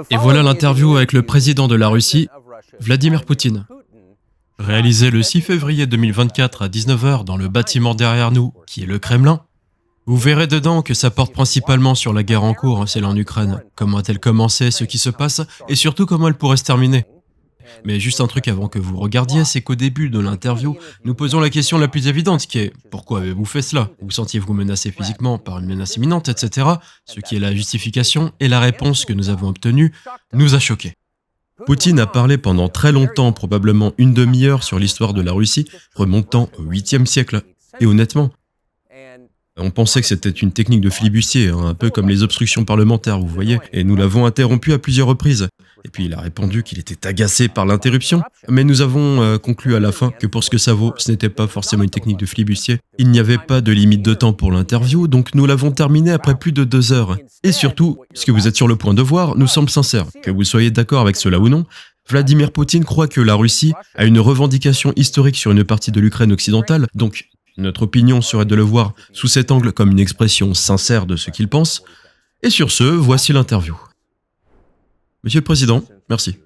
Et voilà l'interview avec le président de la Russie, Vladimir Poutine. Réalisé le 6 février 2024 à 19 h dans le bâtiment derrière nous, qui est le Kremlin. Vous verrez dedans que ça porte principalement sur la guerre en cours, celle en Ukraine. Comment a-t-elle commencé, ce qui se passe, et surtout comment elle pourrait se terminer. Mais juste un truc avant que vous regardiez, c'est qu'au début de l'interview, nous posons la question la plus évidente qui est « Pourquoi avez-vous fait cela ? Vous sentiez-vous menacé physiquement par une menace imminente, etc. » Ce qui est la justification et la réponse que nous avons obtenue nous a choqués. Poutine a parlé pendant très longtemps, probablement une demi-heure, sur l'histoire de la Russie, remontant au 8e siècle. Et honnêtement, on pensait que c'était une technique de flibustier, un peu comme les obstructions parlementaires, vous voyez, et nous l'avons interrompu à plusieurs reprises. Et puis il a répondu qu'il était agacé par l'interruption, mais nous avons conclu à la fin que pour ce que ça vaut, ce n'était pas forcément une technique de flibustier. Il n'y avait pas de limite de temps pour l'interview, donc nous l'avons terminé après plus de 2 heures. Et surtout, ce que vous êtes sur le point de voir nous semble sincère, que vous soyez d'accord avec cela ou non. Vladimir Poutine croit que la Russie a une revendication historique sur une partie de l'Ukraine occidentale, donc notre opinion serait de le voir sous cet angle comme une expression sincère de ce qu'il pense. Et sur ce, voici l'interview. Monsieur le Président, merci.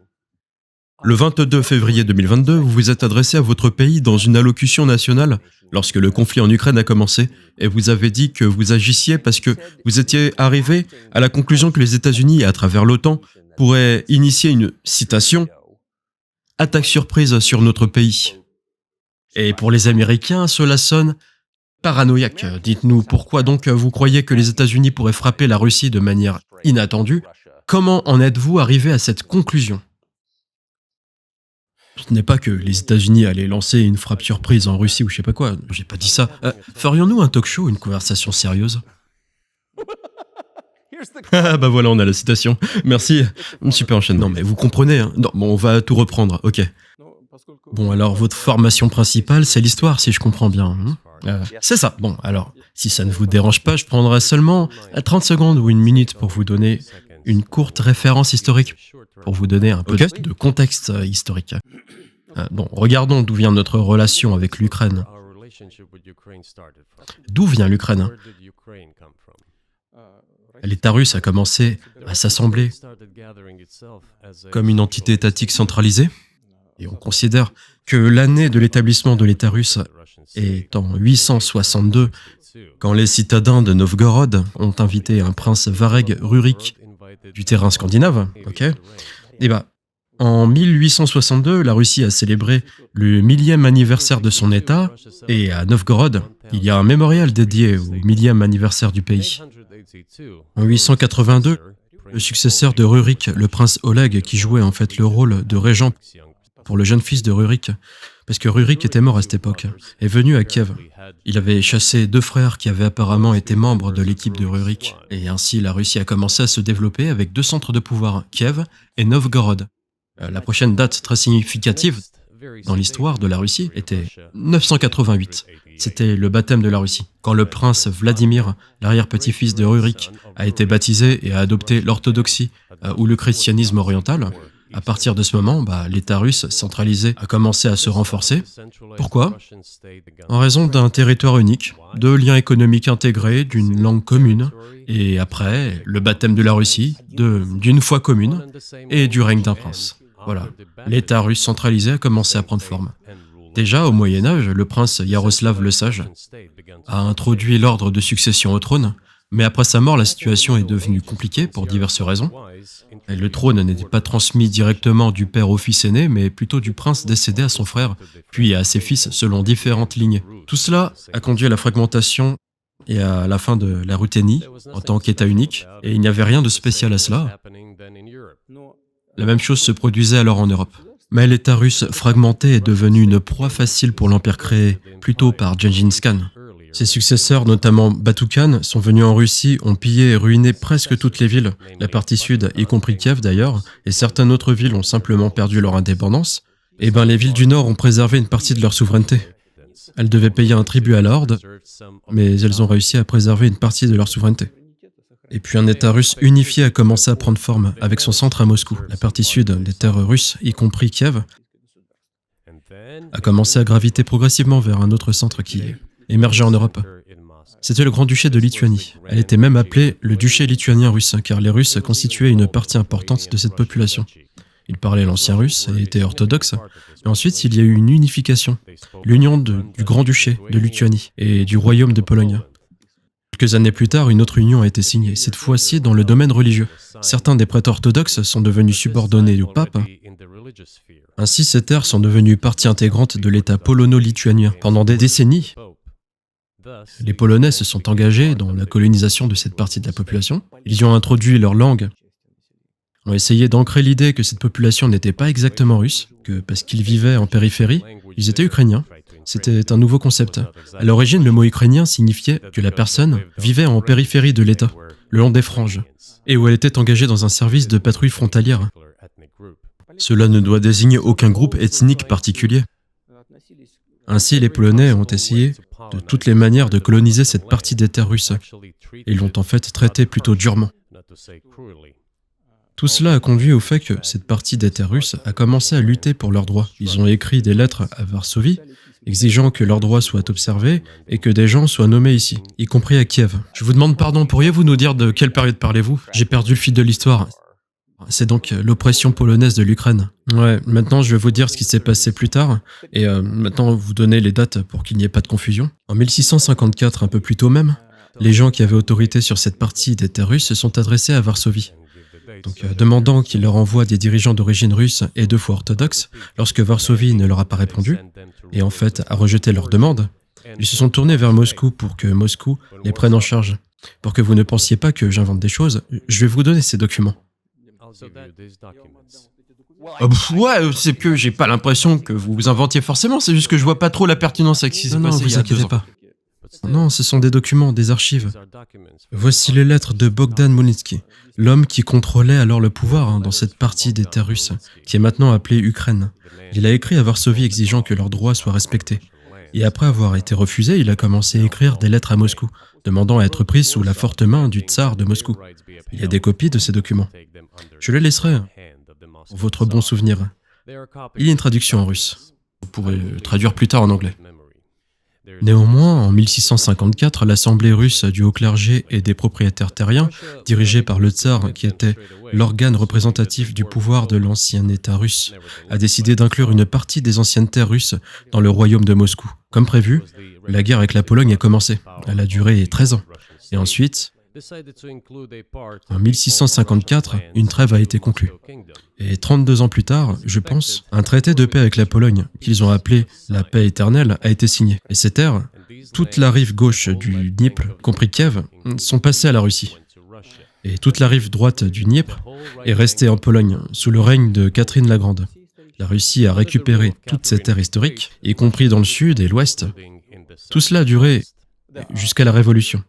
Le 22 février 2022, vous vous êtes adressé à votre pays dans une allocution nationale lorsque le conflit en Ukraine a commencé et vous avez dit que vous agissiez parce que vous étiez arrivé à la conclusion que les États-Unis, à travers l'OTAN, pourraient initier une, citation, « attaque surprise sur notre pays ». Et pour les Américains, cela sonne paranoïaque. Dites-nous pourquoi donc vous croyez que les États-Unis pourraient frapper la Russie de manière inattendue ? Comment en êtes-vous arrivé à cette conclusion ? Ce n'est pas que les États-Unis allaient lancer une frappe surprise en Russie ou je sais pas quoi, j'ai pas dit ça. Ferions-nous un talk show, une conversation sérieuse ? Ah bah voilà, on a la citation. Merci, super enchaînement. Non mais vous comprenez, hein. Non, bon, on va tout reprendre, ok. Bon, alors votre formation principale, c'est l'histoire, si je comprends bien. C'est ça. Bon, alors, si ça ne vous dérange pas, je prendrai seulement 30 secondes ou 1 minute pour vous donner une courte référence historique, pour vous donner un peu de contexte historique. Bon, regardons d'où vient notre relation avec l'Ukraine. D'où vient l'Ukraine ? L'État russe a commencé à s'assembler comme une entité étatique centralisée. Et on considère que l'année de l'établissement de l'État russe est en 862, quand les citadins de Novgorod ont invité un prince Vareg Rurik du terrain scandinave. Et en 1862, la Russie a célébré le 1000e anniversaire de son État, et à Novgorod, il y a un mémorial dédié au 1000e anniversaire du pays. En 882, le successeur de Rurik, le prince Oleg, qui jouait en fait le rôle de régent pour le jeune fils de Rurik, parce que Rurik était mort à cette époque, est venu à Kiev. Il avait chassé 2 frères qui avaient apparemment été membres de l'équipe de Rurik, et ainsi la Russie a commencé à se développer avec 2 centres de pouvoir, Kiev et Novgorod. La prochaine date très significative dans l'histoire de la Russie était 988. C'était le baptême de la Russie, quand le prince Vladimir, l'arrière-petit-fils de Rurik, a été baptisé et a adopté l'orthodoxie ou le christianisme oriental. À partir de ce moment, l'État russe centralisé a commencé à se renforcer. Pourquoi ? En raison d'un territoire unique, de liens économiques intégrés, d'une langue commune, et après, le baptême de la Russie, d'une foi commune, et du règne d'un prince. Voilà, l'État russe centralisé a commencé à prendre forme. Déjà, au Moyen-Âge, le prince Yaroslav le Sage a introduit l'ordre de succession au trône, mais après sa mort, la situation est devenue compliquée pour diverses raisons. Et le trône n'était pas transmis directement du père au fils aîné, mais plutôt du prince décédé à son frère, puis à ses fils selon différentes lignes. Tout cela a conduit à la fragmentation et à la fin de la Ruthénie en tant qu'État unique, et il n'y avait rien de spécial à cela. La même chose se produisait alors en Europe. Mais l'État russe fragmenté est devenu une proie facile pour l'empire créé, plutôt par Gengis Khan. Ses successeurs, notamment Batoukan, sont venus en Russie, ont pillé et ruiné presque toutes les villes, la partie sud, y compris Kiev d'ailleurs, et certaines autres villes ont simplement perdu leur indépendance. Et les villes du nord ont préservé une partie de leur souveraineté. Elles devaient payer un tribut à la Horde, mais elles ont réussi à préserver une partie de leur souveraineté. Et puis un État russe unifié a commencé à prendre forme, avec son centre à Moscou. La partie sud des terres russes, y compris Kiev, a commencé à graviter progressivement vers un autre centre qui émergeait en Europe. C'était le Grand-Duché de Lituanie. Elle était même appelée le Duché lituanien russe, car les Russes constituaient une partie importante de cette population. Ils parlaient l'ancien russe et étaient orthodoxes. Et ensuite, il y a eu une unification, l'union du Grand-Duché de Lituanie et du Royaume de Pologne. Quelques années plus tard, une autre union a été signée, cette fois-ci dans le domaine religieux. Certains des prêtres orthodoxes sont devenus subordonnés au pape. Ainsi, ces terres sont devenues partie intégrante de l'État polono-lituanien. Pendant des décennies, les Polonais se sont engagés dans la colonisation de cette partie de la population. Ils y ont introduit leur langue, ont essayé d'ancrer l'idée que cette population n'était pas exactement russe, que parce qu'ils vivaient en périphérie, ils étaient ukrainiens. C'était un nouveau concept. À l'origine, le mot ukrainien signifiait que la personne vivait en périphérie de l'État, le long des franges, et où elle était engagée dans un service de patrouille frontalière. Cela ne doit désigner aucun groupe ethnique particulier. Ainsi, les Polonais ont essayé de toutes les manières de coloniser cette partie des terres russes, et ils l'ont en fait traité plutôt durement. Tout cela a conduit au fait que cette partie des terres russes a commencé à lutter pour leurs droits. Ils ont écrit des lettres à Varsovie, exigeant que leurs droits soient observés et que des gens soient nommés ici, y compris à Kiev. Je vous demande pardon, pourriez-vous nous dire de quelle période parlez-vous? J'ai perdu le fil de l'histoire. C'est donc l'oppression polonaise de l'Ukraine. Ouais, maintenant je vais vous dire ce qui s'est passé plus tard, et maintenant vous donner les dates pour qu'il n'y ait pas de confusion. En 1654, un peu plus tôt même, les gens qui avaient autorité sur cette partie des terres russes se sont adressés à Varsovie. Donc, demandant qu'il leur envoie des dirigeants d'origine russe et 2 fois orthodoxes, lorsque Varsovie ne leur a pas répondu, et en fait a rejeté leur demande, ils se sont tournés vers Moscou pour que Moscou les prenne en charge. Pour que vous ne pensiez pas que j'invente des choses, je vais vous donner ces documents. Ouais, c'est que j'ai pas l'impression que vous vous inventiez forcément, c'est juste que je vois pas trop la pertinence avec ce qui s'est passé il y a 2 ans. Pas. Non, ce sont des documents, des archives. Voici les lettres de Bogdan Khmelnytsky, l'homme qui contrôlait alors le pouvoir dans cette partie des terres russes, qui est maintenant appelée Ukraine. Il a écrit à Varsovie exigeant que leurs droits soient respectés. Et après avoir été refusé, il a commencé à écrire des lettres à Moscou, demandant à être pris sous la forte main du tsar de Moscou. Il y a des copies de ces documents. Je les laisserai pour votre bon souvenir. Il y a une traduction en russe. Vous pourrez le traduire plus tard en anglais. Néanmoins, en 1654, l'Assemblée russe du haut clergé et des propriétaires terriens, dirigée par le tsar, qui était l'organe représentatif du pouvoir de l'ancien État russe, a décidé d'inclure une partie des anciennes terres russes dans le royaume de Moscou. Comme prévu, la guerre avec la Pologne a commencé. Elle a duré 13 ans. Et ensuite, en 1654, une trêve a été conclue. Et 32 ans plus tard, je pense, un traité de paix avec la Pologne, qu'ils ont appelé la paix éternelle, a été signé. Et ces terres, toute la rive gauche du Dniepr, compris Kiev, sont passées à la Russie. Et toute la rive droite du Dniepr est restée en Pologne, sous le règne de Catherine la Grande. La Russie a récupéré toutes ces terres historiques, y compris dans le sud et l'ouest. Tout cela a duré jusqu'à la Révolution.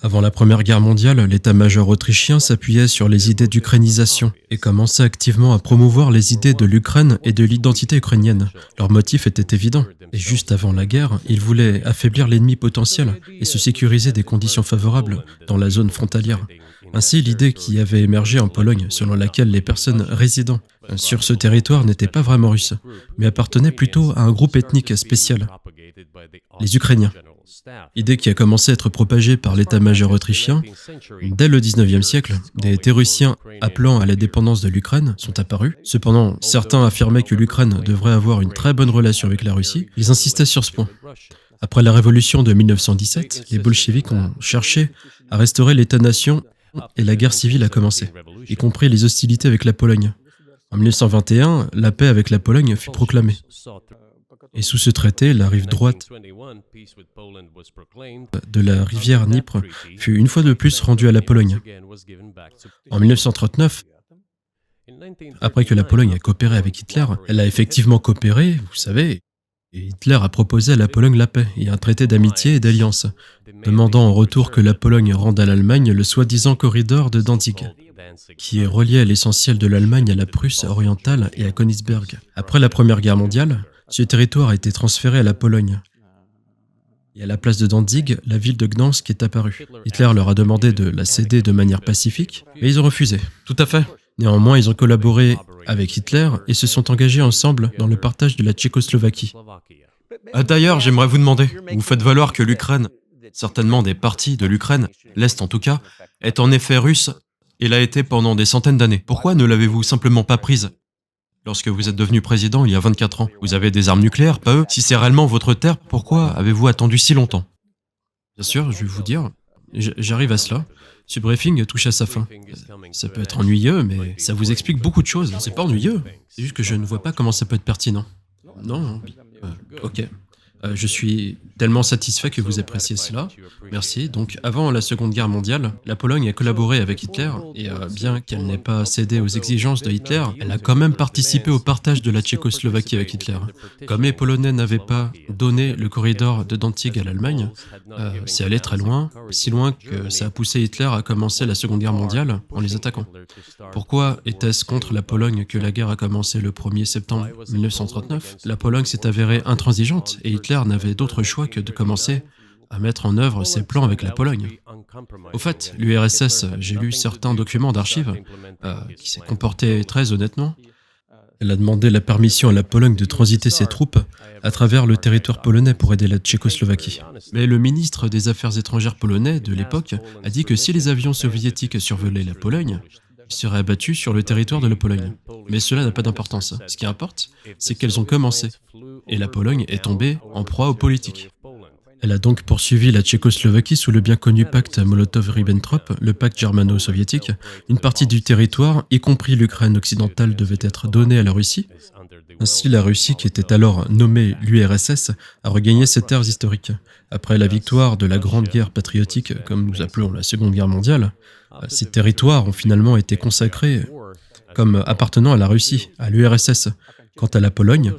Avant la Première Guerre mondiale, l'état-major autrichien s'appuyait sur les idées d'ukrainisation et commençait activement à promouvoir les idées de l'Ukraine et de l'identité ukrainienne. Leur motif était évident. Et juste avant la guerre, ils voulaient affaiblir l'ennemi potentiel et se sécuriser des conditions favorables dans la zone frontalière. Ainsi, l'idée qui avait émergé en Pologne, selon laquelle les personnes résidant sur ce territoire n'étaient pas vraiment russes, mais appartenaient plutôt à un groupe ethnique spécial, les Ukrainiens. Idée qui a commencé à être propagée par l'état-major autrichien. Dès le 19e siècle, des Thérussiens appelant à la dépendance de l'Ukraine sont apparus. Cependant, certains affirmaient que l'Ukraine devrait avoir une très bonne relation avec la Russie. Ils insistaient sur ce point. Après la révolution de 1917, les bolcheviks ont cherché à restaurer l'État-nation et la guerre civile a commencé, y compris les hostilités avec la Pologne. En 1921, la paix avec la Pologne fut proclamée. Et sous ce traité, la rive droite de la rivière Dniepr fut une fois de plus rendue à la Pologne. En 1939, après que la Pologne a coopéré avec Hitler, elle a effectivement coopéré, vous savez, et Hitler a proposé à la Pologne la paix et un traité d'amitié et d'alliance, demandant en retour que la Pologne rende à l'Allemagne le soi-disant corridor de Danzig, qui est relié à l'essentiel de l'Allemagne à la Prusse orientale et à Königsberg. Après la Première Guerre mondiale, ce territoire a été transféré à la Pologne. Et à la place de Danzig, la ville de Gdansk est apparue. Hitler leur a demandé de la céder de manière pacifique, mais ils ont refusé. Tout à fait. Néanmoins, ils ont collaboré avec Hitler et se sont engagés ensemble dans le partage de la Tchécoslovaquie. D'ailleurs, j'aimerais vous demander, vous faites valoir que l'Ukraine certainement des parties de l'Ukraine, l'Est en tout cas, est en effet russe et l'a été pendant des centaines d'années. Pourquoi ne l'avez-vous simplement pas prise lorsque vous êtes devenu président il y a 24 ans? Vous avez des armes nucléaires, pas eux. Si c'est réellement votre terre, pourquoi avez-vous attendu si longtemps? Bien sûr, je vais vous dire, j'arrive à cela. Ce briefing touche à sa fin. Ça peut être ennuyeux, mais ça vous explique beaucoup de choses. C'est pas ennuyeux, c'est juste que je ne vois pas comment ça peut être pertinent. Non, ok. Je suis tellement satisfait que vous appréciez cela. Merci. Donc, avant la Seconde Guerre mondiale, la Pologne a collaboré avec Hitler et bien qu'elle n'ait pas cédé aux exigences de Hitler, elle a quand même participé au partage de la Tchécoslovaquie avec Hitler. Comme les Polonais n'avaient pas donné le corridor de Danzig à l'Allemagne, c'est allé très loin, si loin que ça a poussé Hitler à commencer la Seconde Guerre mondiale en les attaquant. Pourquoi était-ce contre la Pologne que la guerre a commencé le 1er septembre 1939? La Pologne s'est avérée intransigeante et Hitler n'avait d'autre choix que de commencer à mettre en œuvre ses plans avec la Pologne. Au fait, l'URSS, j'ai lu certains documents d'archives qui s'est comporté très honnêtement. Elle a demandé la permission à la Pologne de transiter ses troupes à travers le territoire polonais pour aider la Tchécoslovaquie. Mais le ministre des Affaires étrangères polonais de l'époque a dit que si les avions soviétiques survolaient la Pologne, ils seraient abattus sur le territoire de la Pologne. Mais cela n'a pas d'importance. Ce qui importe, c'est qu'elles ont commencé. Et la Pologne est tombée en proie aux politiques. Elle a donc poursuivi la Tchécoslovaquie sous le bien connu pacte Molotov-Ribbentrop, le pacte germano-soviétique. Une partie du territoire, y compris l'Ukraine occidentale, devait être donnée à la Russie. Ainsi, la Russie, qui était alors nommée l'URSS, a regagné ses terres historiques. Après la victoire de la Grande Guerre patriotique, comme nous appelons la Seconde Guerre mondiale, ces territoires ont finalement été consacrés comme appartenant à la Russie, à l'URSS. Quant à la Pologne,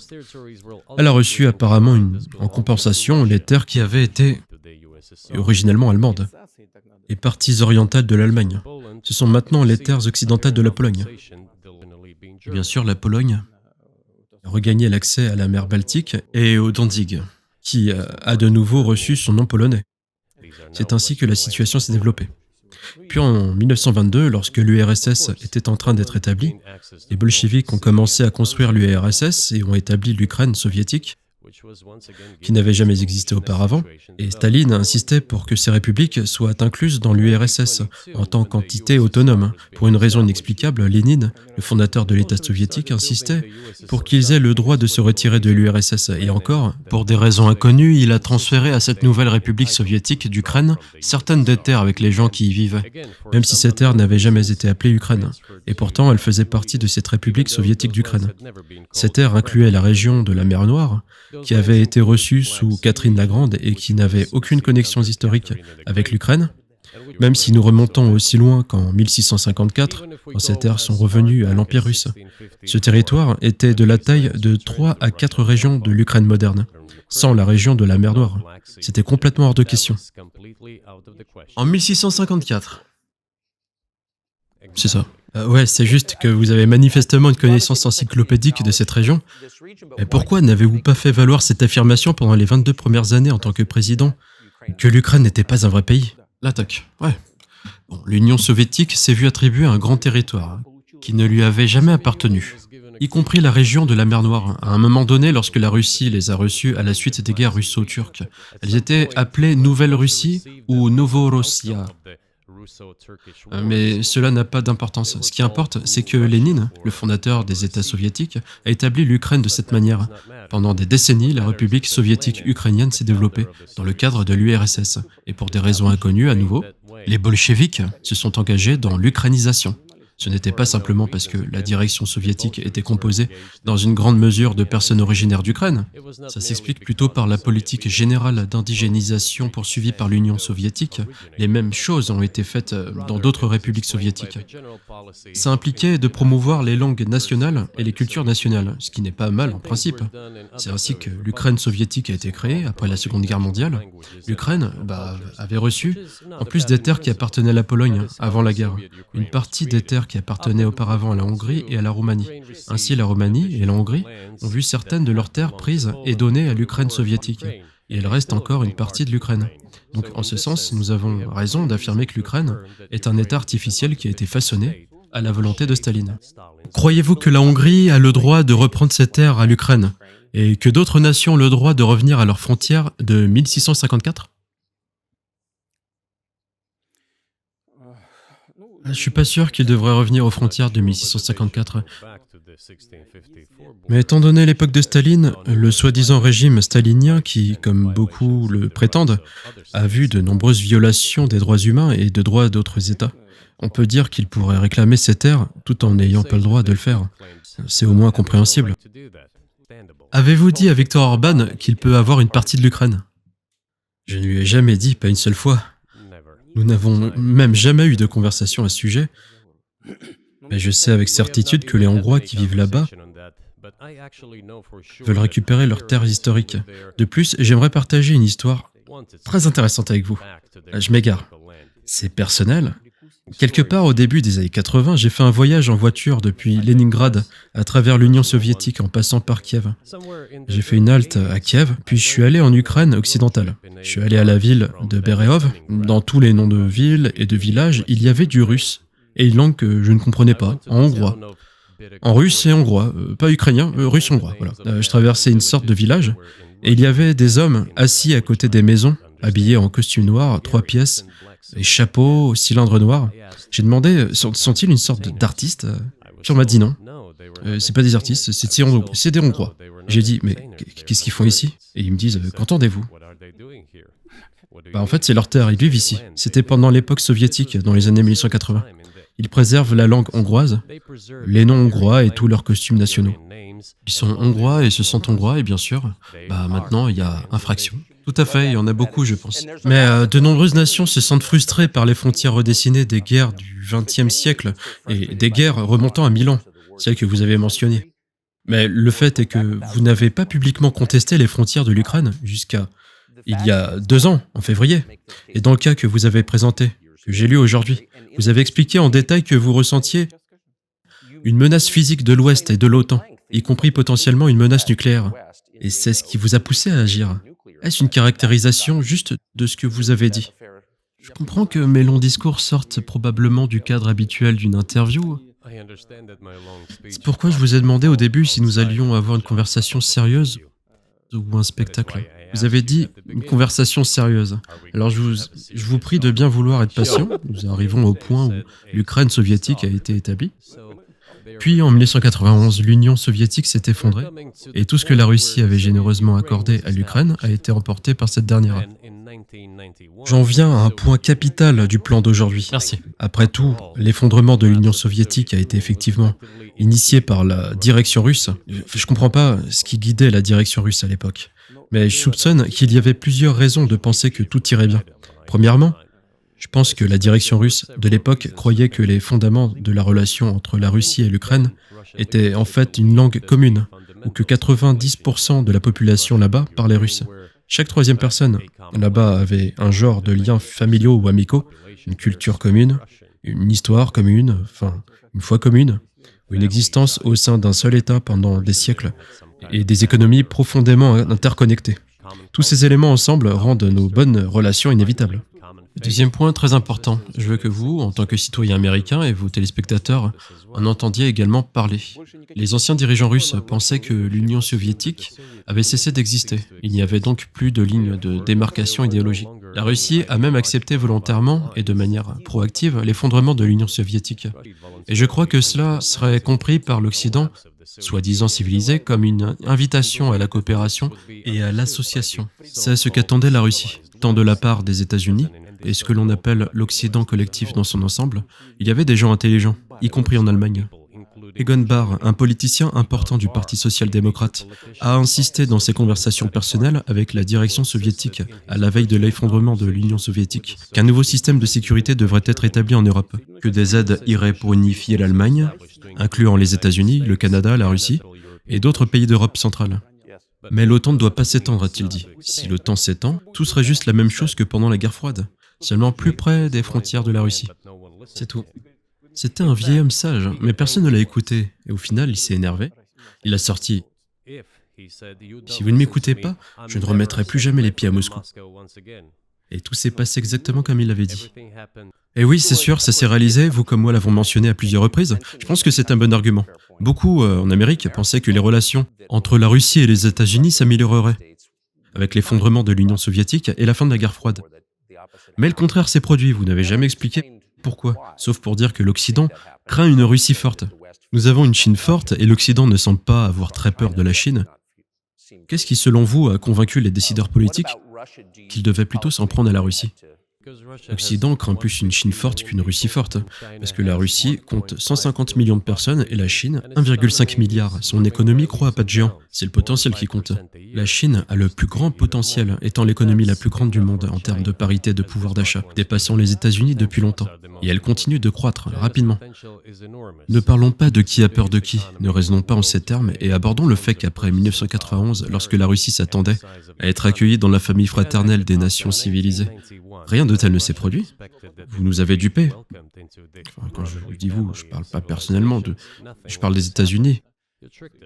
elle a reçu apparemment en compensation les terres qui avaient été originellement allemandes, les parties orientales de l'Allemagne. Ce sont maintenant les terres occidentales de la Pologne. Bien sûr, la Pologne a regagné l'accès à la mer Baltique et au Danzig, qui a de nouveau reçu son nom polonais. C'est ainsi que la situation s'est développée. Puis en 1922, lorsque l'URSS était en train d'être établie, les bolcheviks ont commencé à construire l'URSS et ont établi l'Ukraine soviétique, qui n'avait jamais existé auparavant, et Staline insistait pour que ces républiques soient incluses dans l'URSS en tant qu'entité autonome. Pour une raison inexplicable, Lénine, le fondateur de l'État soviétique, insistait pour qu'ils aient le droit de se retirer de l'URSS. Et encore, pour des raisons inconnues, il a transféré à cette nouvelle république soviétique d'Ukraine certaines des terres avec les gens qui y vivaient, même si ces terres n'avaient jamais été appelées Ukraine. Et pourtant, elles faisaient partie de cette république soviétique d'Ukraine. Ces terres incluaient la région de la mer Noire, qui avait été reçue sous Catherine la Grande et qui n'avait aucune connexion historique avec l'Ukraine, même si nous remontons aussi loin qu'en 1654, quand ces terres sont revenues à l'Empire russe. Ce territoire était de la taille de 3 à 4 régions de l'Ukraine moderne, sans la région de la mer Noire. C'était complètement hors de question. En 1654. C'est ça. Ouais, c'est juste que vous avez manifestement une connaissance encyclopédique de cette région. Et pourquoi n'avez-vous pas fait valoir cette affirmation pendant les 22 premières années en tant que président, que l'Ukraine n'était pas un vrai pays? L'attaque, ouais. Bon, l'Union soviétique s'est vue attribuer un grand territoire qui ne lui avait jamais appartenu, y compris la région de la mer Noire. À un moment donné, lorsque la Russie les a reçus à la suite des guerres russo-turques, elles étaient appelées Nouvelle-Russie ou Novorossia. Mais cela n'a pas d'importance. Ce qui importe, c'est que Lénine, le fondateur des États soviétiques, a établi l'Ukraine de cette manière. Pendant des décennies, la République soviétique ukrainienne s'est développée dans le cadre de l'URSS. Et pour des raisons inconnues, à nouveau, les bolcheviks se sont engagés dans l'ukrainisation. Ce n'était pas simplement parce que la direction soviétique était composée dans une grande mesure de personnes originaires d'Ukraine. Ça s'explique plutôt par la politique générale d'indigénisation poursuivie par l'Union soviétique. Les mêmes choses ont été faites dans d'autres républiques soviétiques. Ça impliquait de promouvoir les langues nationales et les cultures nationales, ce qui n'est pas mal en principe. C'est ainsi que l'Ukraine soviétique a été créée après la Seconde Guerre mondiale. L'Ukraine avait reçu, en plus des terres qui appartenaient à la Pologne avant la guerre, une partie des terres qui appartenaient auparavant à la Hongrie et à la Roumanie. Ainsi, la Roumanie et la Hongrie ont vu certaines de leurs terres prises et données à l'Ukraine soviétique. Et il reste encore une partie de l'Ukraine. Donc, en ce sens, nous avons raison d'affirmer que l'Ukraine est un État artificiel qui a été façonné à la volonté de Staline. Croyez-vous que la Hongrie a le droit de reprendre ses terres à l'Ukraine et que d'autres nations ont le droit de revenir à leurs frontières de 1654 ? Je suis pas sûr qu'il devrait revenir aux frontières de 1654. Mais étant donné l'époque de Staline, le soi-disant régime stalinien qui, comme beaucoup le prétendent, a vu de nombreuses violations des droits humains et de droits d'autres États, on peut dire qu'il pourrait réclamer ces terres tout en n'ayant pas le droit de le faire. C'est au moins compréhensible. Avez-vous dit à Viktor Orban qu'il peut avoir une partie de l'Ukraine? Je ne lui ai jamais dit, pas une seule fois. Nous n'avons même jamais eu de conversation à ce sujet, mais je sais avec certitude que les Hongrois qui vivent là-bas veulent récupérer leurs terres historiques. De plus, j'aimerais partager une histoire très intéressante avec vous. Je m'égare. C'est personnel. Quelque part au début des années 80, j'ai fait un voyage en voiture depuis Leningrad à travers l'Union soviétique en passant par Kiev. J'ai fait une halte à Kiev, puis je suis allé en Ukraine occidentale. Je suis allé à la ville de Bereov. Dans tous les noms de villes et de villages, il y avait du russe, et une langue que je ne comprenais pas, en hongrois. En russe et hongrois, pas ukrainien, russe-hongrois, voilà. Je traversais une sorte de village, et il y avait des hommes assis à côté des maisons, habillés en costume noir, 3 pièces, et chapeau, cylindre noir. J'ai demandé, sont-ils une sorte d'artiste? Puis on m'a dit non. C'est pas des artistes, c'est des Hongrois. J'ai dit, mais qu'est-ce qu'ils font ici? Et ils me disent, qu'entendez-vous? En fait, c'est leur terre, ils vivent ici. C'était pendant l'époque soviétique, dans les années 1880. Ils préservent la langue hongroise, les noms hongrois et tous leurs costumes nationaux. Ils sont hongrois et se sentent hongrois, et bien sûr, maintenant, il y a infraction. Tout à fait, il y en a beaucoup, je pense. Mais de nombreuses nations se sentent frustrées par les frontières redessinées des guerres du XXe siècle et des guerres remontant à 1000 ans, celles que vous avez mentionnées. Mais le fait est que vous n'avez pas publiquement contesté les frontières de l'Ukraine jusqu'à il y a 2 ans, en février. Et dans le cas que vous avez présenté, que j'ai lu aujourd'hui, vous avez expliqué en détail que vous ressentiez une menace physique de l'Ouest et de l'OTAN, y compris potentiellement une menace nucléaire. Et c'est ce qui vous a poussé à agir. Est-ce une caractérisation juste de ce que vous avez dit? Je comprends que mes longs discours sortent probablement du cadre habituel d'une interview. C'est pourquoi je vous ai demandé au début si nous allions avoir une conversation sérieuse ou un spectacle. Vous avez dit une conversation sérieuse. Alors je vous prie de bien vouloir être patient. Nous arrivons au point où l'Ukraine soviétique a été établie. Puis en 1991, l'Union soviétique s'est effondrée et tout ce que la Russie avait généreusement accordé à l'Ukraine a été emporté par cette dernière. J'en viens à un point capital du plan d'aujourd'hui. Merci. Après tout, l'effondrement de l'Union soviétique a été effectivement initié par la direction russe. Je comprends pas ce qui guidait la direction russe à l'époque, mais je soupçonne qu'il y avait plusieurs raisons de penser que tout irait bien. Premièrement, je pense que la direction russe de l'époque croyait que les fondements de la relation entre la Russie et l'Ukraine étaient en fait une langue commune, ou que 90% de la population là-bas parlait russe. Chaque troisième personne là-bas avait un genre de liens familiaux ou amicaux, une culture commune, une histoire commune, enfin, une foi commune, ou une existence au sein d'un seul État pendant des siècles, et des économies profondément interconnectées. Tous ces éléments ensemble rendent nos bonnes relations inévitables. Deuxième point très important, je veux que vous, en tant que citoyen américain et vos téléspectateurs, en entendiez également parler. Les anciens dirigeants russes pensaient que l'Union soviétique avait cessé d'exister. Il n'y avait donc plus de ligne de démarcation idéologique. La Russie a même accepté volontairement et de manière proactive l'effondrement de l'Union soviétique. Et je crois que cela serait compris par l'Occident, soi-disant civilisé, comme une invitation à la coopération et à l'association. C'est ce qu'attendait la Russie, tant de la part des États-Unis et ce que l'on appelle l'Occident collectif dans son ensemble. Il y avait des gens intelligents, y compris en Allemagne. Egon Bahr, un politicien important du Parti social-démocrate, a insisté dans ses conversations personnelles avec la direction soviétique, à la veille de l'effondrement de l'Union soviétique, qu'un nouveau système de sécurité devrait être établi en Europe, que des aides iraient pour unifier l'Allemagne, incluant les États-Unis, le Canada, la Russie et d'autres pays d'Europe centrale. Mais l'OTAN ne doit pas s'étendre, a-t-il dit. Si l'OTAN s'étend, tout serait juste la même chose que pendant la guerre froide, seulement plus près des frontières de la Russie. C'est tout. C'était un vieil homme sage, mais personne ne l'a écouté, et au final, il s'est énervé. Il a sorti « Si vous ne m'écoutez pas, je ne remettrai plus jamais les pieds à Moscou. » Et tout s'est passé exactement comme il l'avait dit. Et oui, c'est sûr, ça s'est réalisé, vous comme moi l'avons mentionné à plusieurs reprises. Je pense que c'est un bon argument. Beaucoup, en Amérique, pensaient que les relations entre la Russie et les États-Unis s'amélioreraient, avec l'effondrement de l'Union soviétique et la fin de la guerre froide. Mais le contraire s'est produit, vous n'avez jamais expliqué Pourquoi? Sauf pour dire que l'Occident craint une Russie forte. Nous avons une Chine forte et l'Occident ne semble pas avoir très peur de la Chine. Qu'est-ce qui, selon vous, a convaincu les décideurs politiques qu'ils devaient plutôt s'en prendre à la Russie? L'Occident craint plus une Chine forte qu'une Russie forte, parce que la Russie compte 150 millions de personnes et la Chine 1,5 milliard. Son économie croît à pas de géant. C'est le potentiel qui compte. La Chine a le plus grand potentiel, étant l'économie la plus grande du monde en termes de parité de pouvoir d'achat, dépassant les États-Unis depuis longtemps. Et elle continue de croître rapidement. Ne parlons pas de qui a peur de qui, ne raisonnons pas en ces termes et abordons le fait qu'après 1991, lorsque la Russie s'attendait à être accueillie dans la famille fraternelle des nations civilisées, rien de tel ne s'est produit. Vous nous avez dupés. Enfin, quand je vous dis vous, je parle pas personnellement, je parle des États-Unis.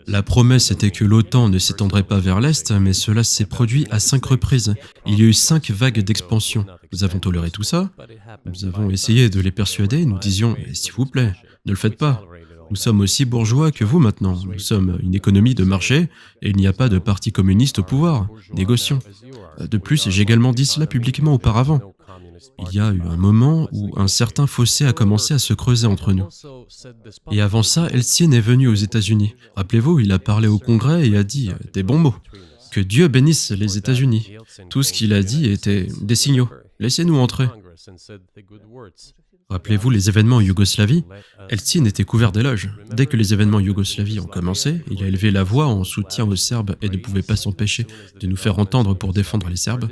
La promesse était que l'OTAN ne s'étendrait pas vers l'Est, mais cela s'est produit à 5 reprises. Il y a eu 5 vagues d'expansion. Nous avons toléré tout ça. Nous avons essayé de les persuader. Nous disions, s'il vous plaît, ne le faites pas. Nous sommes aussi bourgeois que vous maintenant. Nous sommes une économie de marché et il n'y a pas de parti communiste au pouvoir. Négocions. De plus, j'ai également dit cela publiquement auparavant. Il y a eu un moment où un certain fossé a commencé à se creuser entre nous. Et avant ça, Eltsine est venu aux États-Unis. Rappelez-vous, il a parlé au Congrès et a dit des bons mots. Que Dieu bénisse les États-Unis. Tout ce qu'il a dit était des signaux. Laissez-nous entrer. Rappelez-vous les événements en Yougoslavie. Eltsine était couvert d'éloges. Dès que les événements en Yougoslavie ont commencé, il a élevé la voix en soutien aux Serbes et ne pouvait pas s'empêcher de nous faire entendre pour défendre les Serbes.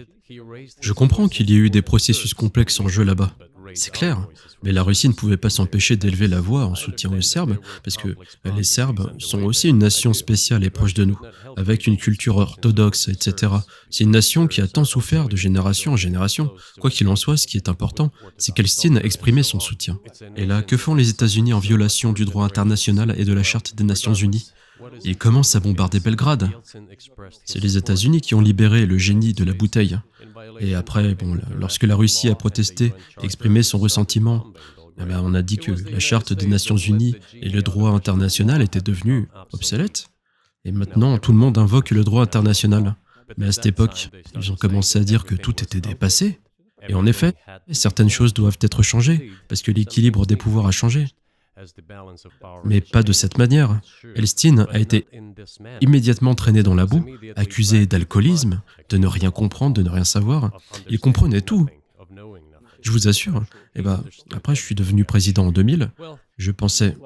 Je comprends qu'il y ait eu des processus complexes en jeu là-bas. C'est clair. Mais la Russie ne pouvait pas s'empêcher d'élever la voix en soutien aux Serbes, parce que les Serbes sont aussi une nation spéciale et proche de nous, avec une culture orthodoxe, etc. C'est une nation qui a tant souffert de génération en génération. Quoi qu'il en soit, ce qui est important, c'est qu'Eltsine a exprimé son soutien. Et là, que font les États-Unis en violation du droit international et de la Charte des Nations Unies? Ils commencent à bombarder Belgrade. C'est les États-Unis qui ont libéré le génie de la bouteille. Et après, lorsque la Russie a protesté, exprimé son ressentiment, on a dit que la Charte des Nations Unies et le droit international étaient devenus obsolètes. Et maintenant, tout le monde invoque le droit international. Mais à cette époque, ils ont commencé à dire que tout était dépassé. Et en effet, certaines choses doivent être changées, parce que l'équilibre des pouvoirs a changé. Mais pas de cette manière. Eltsine a été immédiatement traîné dans la boue, accusé d'alcoolisme, de ne rien comprendre, de ne rien savoir. Il comprenait tout. Je vous assure. Après, je suis devenu président en 2000. Je pensais,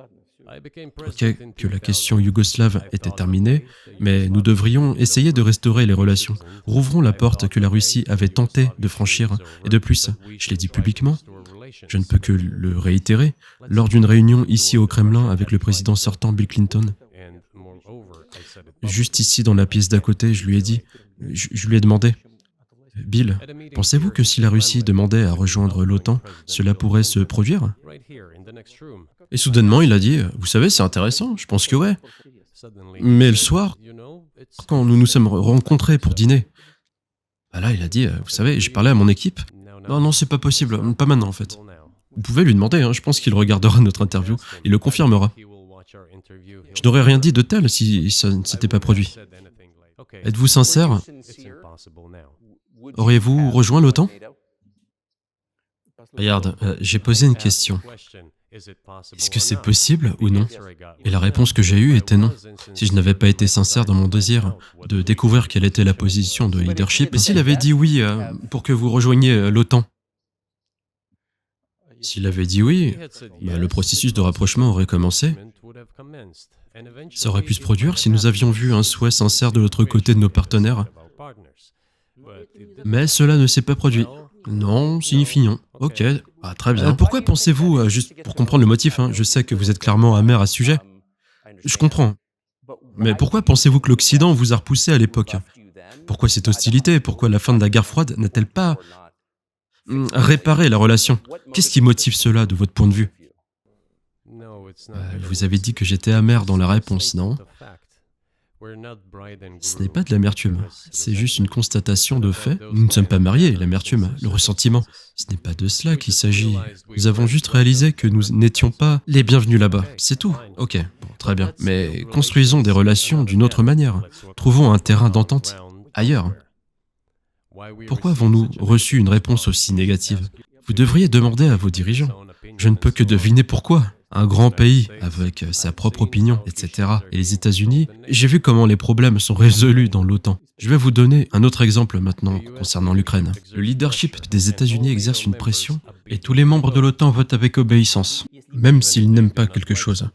que la question yougoslave était terminée, mais nous devrions essayer de restaurer les relations. Rouvrons la porte que la Russie avait tenté de franchir. Et de plus, je l'ai dit publiquement, je ne peux que le réitérer, lors d'une réunion ici au Kremlin avec le président sortant Bill Clinton. Juste ici dans la pièce d'à côté, je lui ai demandé, Bill, pensez-vous que si la Russie demandait à rejoindre l'OTAN, cela pourrait se produire? Et soudainement, il a dit, vous savez, c'est intéressant, je pense que ouais. Mais le soir, quand nous nous sommes rencontrés pour dîner, là, il a dit, vous savez, j'ai parlé à mon équipe. Non, c'est pas possible, pas maintenant en fait. Vous pouvez lui demander, je pense qu'il regardera notre interview, il le confirmera. Je n'aurais rien dit de tel si ça ne s'était pas produit. Êtes-vous sincère? Auriez-vous rejoint l'OTAN? Regarde, j'ai posé une question. Est-ce que c'est possible ou non? Et la réponse que j'ai eue était non. Si je n'avais pas été sincère dans mon désir de découvrir quelle était la position de leadership, et s'il avait dit oui pour que vous rejoigniez l'OTAN, s'il avait dit oui, le processus de rapprochement aurait commencé. Ça aurait pu se produire si nous avions vu un souhait sincère de l'autre côté de nos partenaires. Mais cela ne s'est pas produit. Non, signifie non. Ok, très bien. Pourquoi pensez-vous, juste pour comprendre le motif, je sais que vous êtes clairement amer à ce sujet. Je comprends. Mais pourquoi pensez-vous que l'Occident vous a repoussé à l'époque? Pourquoi cette hostilité? Pourquoi la fin de la guerre froide n'a-t-elle pas réparé la relation? Qu'est-ce qui motive cela de votre point de vue? Vous avez dit que j'étais amer dans la réponse, non? Ce n'est pas de l'amertume, c'est juste une constatation de fait. Nous ne sommes pas mariés, l'amertume, le ressentiment. Ce n'est pas de cela qu'il s'agit. Nous avons juste réalisé que nous n'étions pas les bienvenus là-bas, c'est tout. Ok, très bien. Mais construisons des relations d'une autre manière. Trouvons un terrain d'entente ailleurs. Pourquoi avons-nous reçu une réponse aussi négative? Vous devriez demander à vos dirigeants. Je ne peux que deviner pourquoi. Un grand pays, avec sa propre opinion, etc., et les États-Unis, j'ai vu comment les problèmes sont résolus dans l'OTAN. Je vais vous donner un autre exemple maintenant concernant l'Ukraine. Le leadership des États-Unis exerce une pression et tous les membres de l'OTAN votent avec obéissance, même s'ils n'aiment pas quelque chose.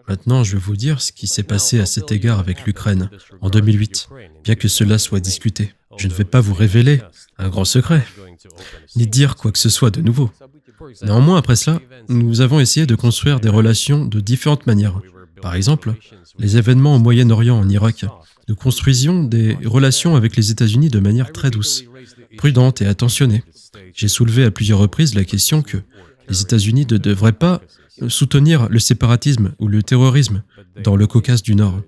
Maintenant, je vais vous dire ce qui s'est passé à cet égard avec l'Ukraine en 2008, bien que cela soit discuté. Je ne vais pas vous révéler un grand secret, ni dire quoi que ce soit de nouveau. Néanmoins, après cela, nous avons essayé de construire des relations de différentes manières. Par exemple, les événements au Moyen-Orient, en Irak. Nous construisions des relations avec les États-Unis de manière très douce, prudente et attentionnée. J'ai soulevé à plusieurs reprises la question que les États-Unis ne devraient pas soutenir le séparatisme ou le terrorisme dans le Caucase du Nord.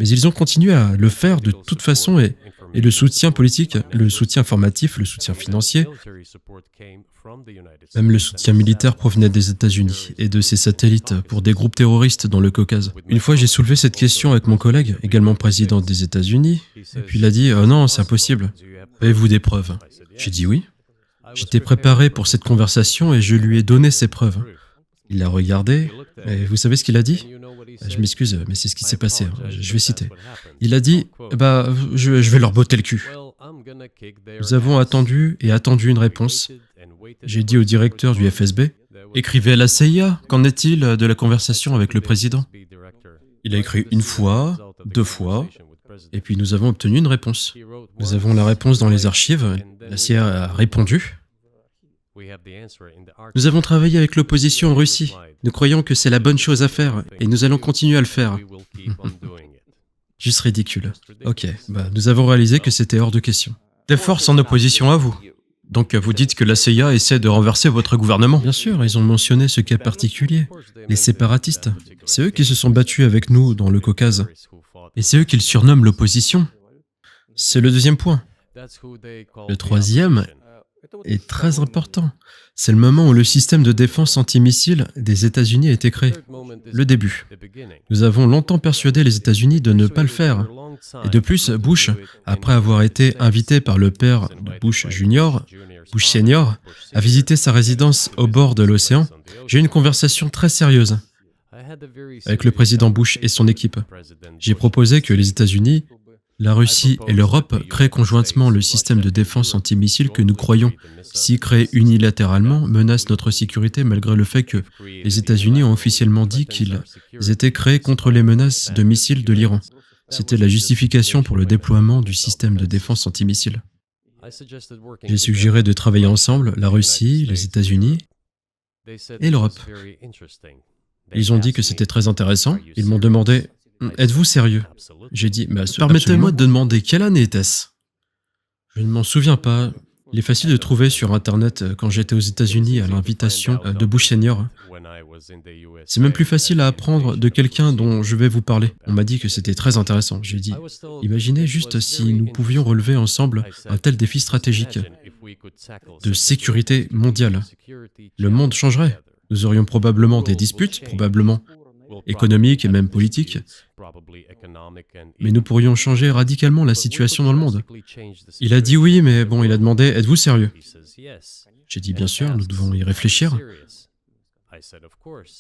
Mais ils ont continué à le faire de toute façon et le soutien politique, le soutien informatif, le soutien financier, même le soutien militaire provenait des États-Unis et de ses satellites pour des groupes terroristes dans le Caucase. Une fois, j'ai soulevé cette question avec mon collègue, également président des États-Unis, et puis il a dit « Oh non, c'est impossible. Avez-vous des preuves ?» J'ai dit « Oui. » J'étais préparé pour cette conversation et je lui ai donné ces preuves. Il l'a regardé, et vous savez ce qu'il a dit ? Je m'excuse, mais c'est ce qui s'est passé. Je vais citer. Il a dit « je vais leur botter le cul. » Nous avons attendu et attendu une réponse. J'ai dit au directeur du FSB « Écrivez à la CIA, qu'en est-il de la conversation avec le président ?» Il a écrit une fois, 2 fois, et puis nous avons obtenu une réponse. Nous avons la réponse dans les archives, la CIA a répondu. Nous avons travaillé avec l'opposition en Russie. Nous croyons que c'est la bonne chose à faire et nous allons continuer à le faire. Juste ridicule. Ok, nous avons réalisé que c'était hors de question. Des forces en opposition à vous. Donc vous dites que la CIA essaie de renverser votre gouvernement? Bien sûr, ils ont mentionné ce cas particulier, les séparatistes. C'est eux qui se sont battus avec nous dans le Caucase. Et c'est eux qu'ils surnomment l'opposition. C'est le deuxième point. Le troisième est très important. C'est le moment où le système de défense antimissile des États-Unis a été créé. Le début. Nous avons longtemps persuadé les États-Unis de ne pas le faire. Et de plus, Bush, après avoir été invité par le père de Bush Junior, Bush Senior, à visiter sa résidence au bord de l'océan, j'ai eu une conversation très sérieuse avec le président Bush et son équipe. J'ai proposé que les États-Unis, la Russie et l'Europe créent conjointement le système de défense antimissile que nous croyons, si créé unilatéralement, menace notre sécurité malgré le fait que les États-Unis ont officiellement dit qu'ils étaient créés contre les menaces de missiles de l'Iran. C'était la justification pour le déploiement du système de défense antimissile. J'ai suggéré de travailler ensemble, la Russie, les États-Unis et l'Europe. Ils ont dit que c'était très intéressant. Ils m'ont demandé « Êtes-vous sérieux ?» J'ai dit « Permettez-moi de demander, quelle année était-ce » Je ne m'en souviens pas. Il est facile de trouver sur Internet quand j'étais aux États-Unis à l'invitation de Bush Senior. C'est même plus facile à apprendre de quelqu'un dont je vais vous parler. On m'a dit que c'était très intéressant. J'ai dit « Imaginez juste si nous pouvions relever ensemble un tel défi stratégique de sécurité mondiale. Le monde changerait. Nous aurions probablement des disputes, probablement économiques et même politiques, mais nous pourrions changer radicalement la situation dans le monde. » Il a dit oui, mais bon, il a demandé « Êtes-vous sérieux ?» J'ai dit « Bien sûr, nous devons y réfléchir. »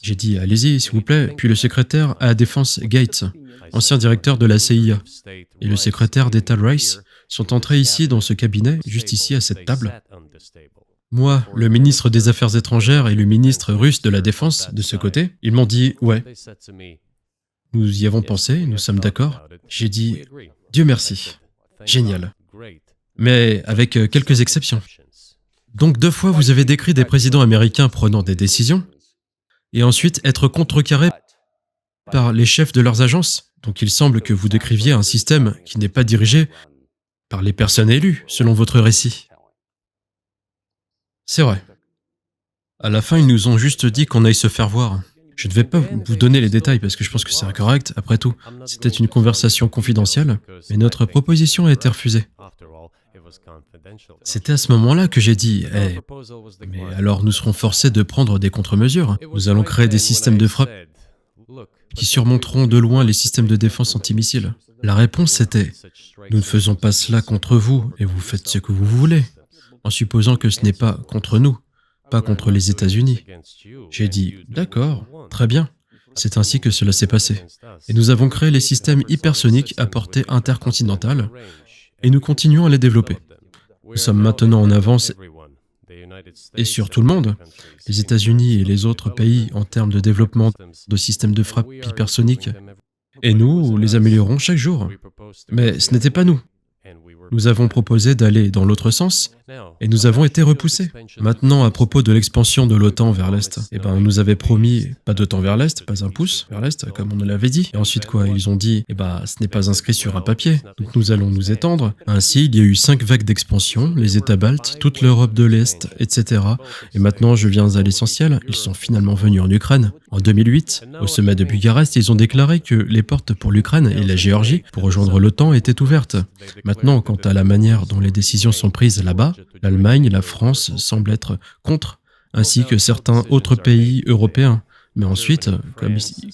J'ai dit « Allez-y, s'il vous plaît. » Puis le secrétaire à la défense Gates, ancien directeur de la CIA, et le secrétaire d'État Rice sont entrés ici dans ce cabinet, juste ici à cette table. Moi, le ministre des Affaires étrangères et le ministre russe de la Défense, de ce côté, ils m'ont dit « Ouais, nous y avons pensé, nous sommes d'accord. » J'ai dit « Dieu merci, génial. » Mais avec quelques exceptions. Donc 2 fois, vous avez décrit des présidents américains prenant des décisions, et ensuite être contrecarrés par les chefs de leurs agences. Donc il semble que vous décriviez un système qui n'est pas dirigé par les personnes élues, selon votre récit. C'est vrai. À la fin, ils nous ont juste dit qu'on aille se faire voir. Je ne vais pas vous donner les détails parce que je pense que c'est incorrect. Après tout, c'était une conversation confidentielle, mais notre proposition a été refusée. C'était à ce moment-là que j'ai dit « mais alors nous serons forcés de prendre des contre-mesures. Nous allons créer des systèmes de frappe qui surmonteront de loin les systèmes de défense antimissiles. » La réponse était « Nous ne faisons pas cela contre vous et vous faites ce que vous voulez. » En supposant que ce n'est pas contre nous, pas contre les États-Unis. J'ai dit, d'accord, très bien. C'est ainsi que cela s'est passé. Et nous avons créé les systèmes hypersoniques à portée intercontinentale et nous continuons à les développer. Nous sommes maintenant en avance et sur tout le monde, les États-Unis et les autres pays en termes de développement de systèmes de frappe hypersoniques. Et nous les améliorons chaque jour. Mais ce n'était pas nous. Nous avons proposé d'aller dans l'autre sens et nous avons été repoussés. Maintenant, à propos de l'expansion de l'OTAN vers l'Est, on nous avait promis pas d'OTAN vers l'Est, pas un pouce vers l'Est, comme on nous l'avait dit. Et ensuite quoi? Ils ont dit, ce n'est pas inscrit sur un papier, donc nous allons nous étendre. Ainsi, il y a eu 5 vagues d'expansion, les États baltes, toute l'Europe de l'Est, etc. Et maintenant, je viens à l'essentiel, ils sont finalement venus en Ukraine. En 2008, au sommet de Bucarest, ils ont déclaré que les portes pour l'Ukraine et la Géorgie pour rejoindre l'OTAN étaient ouvertes. Maintenant, quant à la manière dont les décisions sont prises là-bas, l'Allemagne, la France semblent être contre, ainsi que certains autres pays européens. Mais ensuite,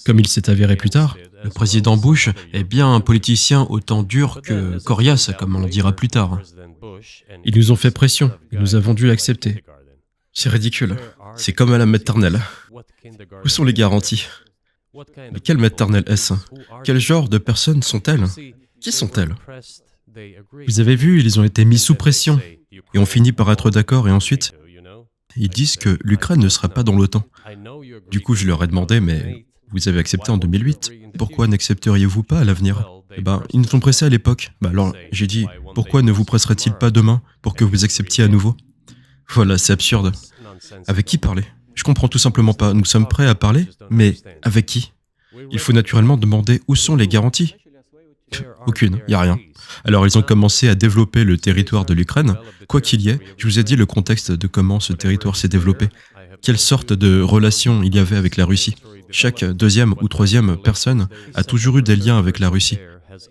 comme il s'est avéré plus tard, le président Bush est bien un politicien autant dur que coriace, comme on dira plus tard. Ils nous ont fait pression, et nous avons dû l'accepter. C'est ridicule. C'est comme à la maternelle. Où sont les garanties? Mais quelle maternelle est-ce? Quel genre de personnes sont-elles? Qui sont-elles? Vous avez vu, ils ont été mis sous pression et ont fini par être d'accord et ensuite, ils disent que l'Ukraine ne sera pas dans l'OTAN. Du coup, je leur ai demandé, mais vous avez accepté en 2008, pourquoi n'accepteriez-vous pas à l'avenir? Ils nous ont pressés à l'époque. Alors, j'ai dit, pourquoi ne vous presserait-il pas demain pour que vous acceptiez à nouveau? Voilà, c'est absurde. Avec qui parler? Je comprends tout simplement pas. Nous sommes prêts à parler, mais avec qui? Il faut naturellement demander où sont les garanties. Aucune, il n'y a rien. Alors ils ont commencé à développer le territoire de l'Ukraine. Quoi qu'il y ait, je vous ai dit le contexte de comment ce territoire s'est développé. Quelle sorte de relation il y avait avec la Russie. Chaque deuxième ou troisième personne a toujours eu des liens avec la Russie.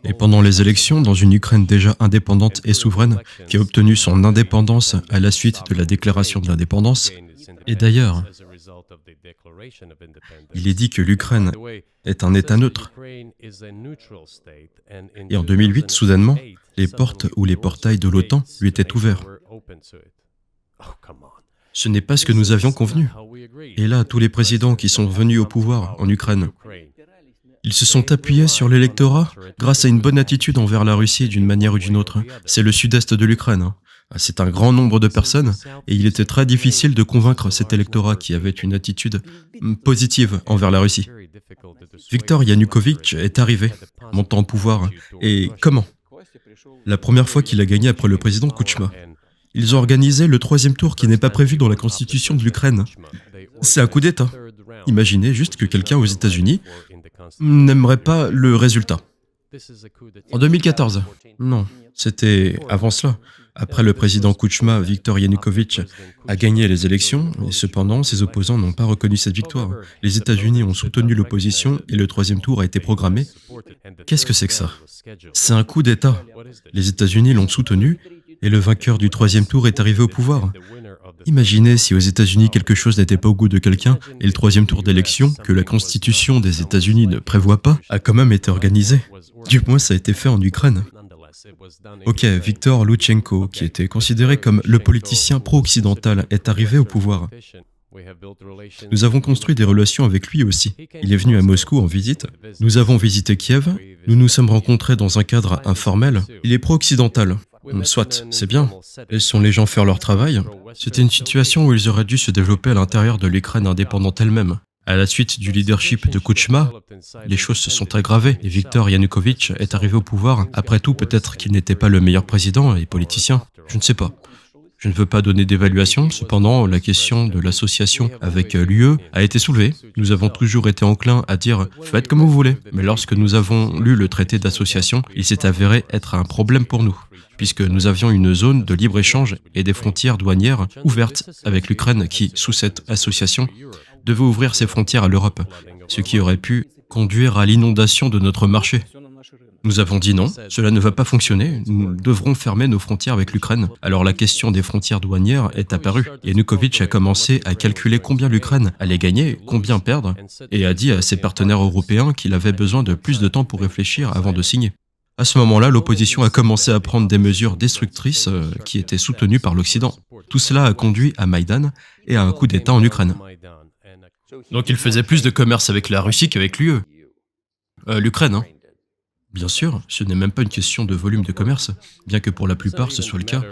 Et pendant les élections, dans une Ukraine déjà indépendante et souveraine, qui a obtenu son indépendance à la suite de la déclaration de l'indépendance, et d'ailleurs, il est dit que l'Ukraine est un État neutre. Et en 2008, soudainement, les portes ou les portails de l'OTAN lui étaient ouverts. Ce n'est pas ce que nous avions convenu. Et là, tous les présidents qui sont venus au pouvoir en Ukraine, ils se sont appuyés sur l'électorat grâce à une bonne attitude envers la Russie d'une manière ou d'une autre. C'est le sud-est de l'Ukraine. C'est un grand nombre de personnes et il était très difficile de convaincre cet électorat qui avait une attitude positive envers la Russie. Viktor Yanukovych est arrivé, montant au pouvoir. Et comment? La première fois qu'il a gagné après le président Kuchma. Ils ont organisé le 3e tour qui n'est pas prévu dans la constitution de l'Ukraine. C'est un coup d'État. Imaginez juste que quelqu'un aux États-Unis n'aimerait pas le résultat. En 2014, non, c'était avant cela. Après le président Kuchma, Viktor Yanukovych a gagné les élections, et cependant, ses opposants n'ont pas reconnu cette victoire. Les États-Unis ont soutenu l'opposition et le 3e tour a été programmé. Qu'est-ce que c'est que ça? C'est un coup d'État. Les États-Unis l'ont soutenu et le vainqueur du 3e tour est arrivé au pouvoir. Imaginez si aux États-Unis quelque chose n'était pas au goût de quelqu'un et le 3e tour d'élection, que la Constitution des États-Unis ne prévoit pas, a quand même été organisé. Du moins, ça a été fait en Ukraine. Ok, Viktor Loutchenko, qui était considéré comme le politicien pro-occidental, est arrivé au pouvoir. Nous avons construit des relations avec lui aussi. Il est venu à Moscou en visite. Nous avons visité Kiev. Nous nous sommes rencontrés dans un cadre informel. Il est pro-occidental. Soit, c'est bien. Laissons les gens faire leur travail. C'était une situation où ils auraient dû se développer à l'intérieur de l'Ukraine indépendante elle-même. À la suite du leadership de Kuchma, les choses se sont aggravées et Viktor Yanukovych est arrivé au pouvoir. Après tout, peut-être qu'il n'était pas le meilleur président et politicien. Je ne sais pas. Je ne veux pas donner d'évaluation, cependant, la question de l'association avec l'UE a été soulevée. Nous avons toujours été enclins à dire « faites comme vous voulez ». Mais lorsque nous avons lu le traité d'association, il s'est avéré être un problème pour nous, puisque nous avions une zone de libre-échange et des frontières douanières ouvertes avec l'Ukraine qui, sous cette association, devait ouvrir ses frontières à l'Europe, ce qui aurait pu conduire à l'inondation de notre marché. Nous avons dit non, cela ne va pas fonctionner, nous devrons fermer nos frontières avec l'Ukraine. Alors la question des frontières douanières est apparue. Yanukovych a commencé à calculer combien l'Ukraine allait gagner, combien perdre, et a dit à ses partenaires européens qu'il avait besoin de plus de temps pour réfléchir avant de signer. À ce moment-là, l'opposition a commencé à prendre des mesures destructrices qui étaient soutenues par l'Occident. Tout cela a conduit à Maïdan et à un coup d'État en Ukraine. Donc il faisait plus de commerce avec la Russie qu'avec l'UE. L'Ukraine, hein. Bien sûr, ce n'est même pas une question de volume de commerce, bien que pour la plupart ce soit le cas.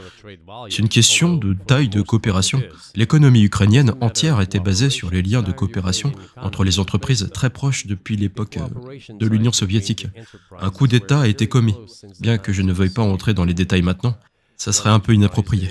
C'est une question de taille de coopération. L'économie ukrainienne entière était basée sur les liens de coopération entre les entreprises très proches depuis l'époque de l'Union soviétique. Un coup d'État a été commis, bien que je ne veuille pas entrer dans les détails maintenant. Ça serait un peu inapproprié.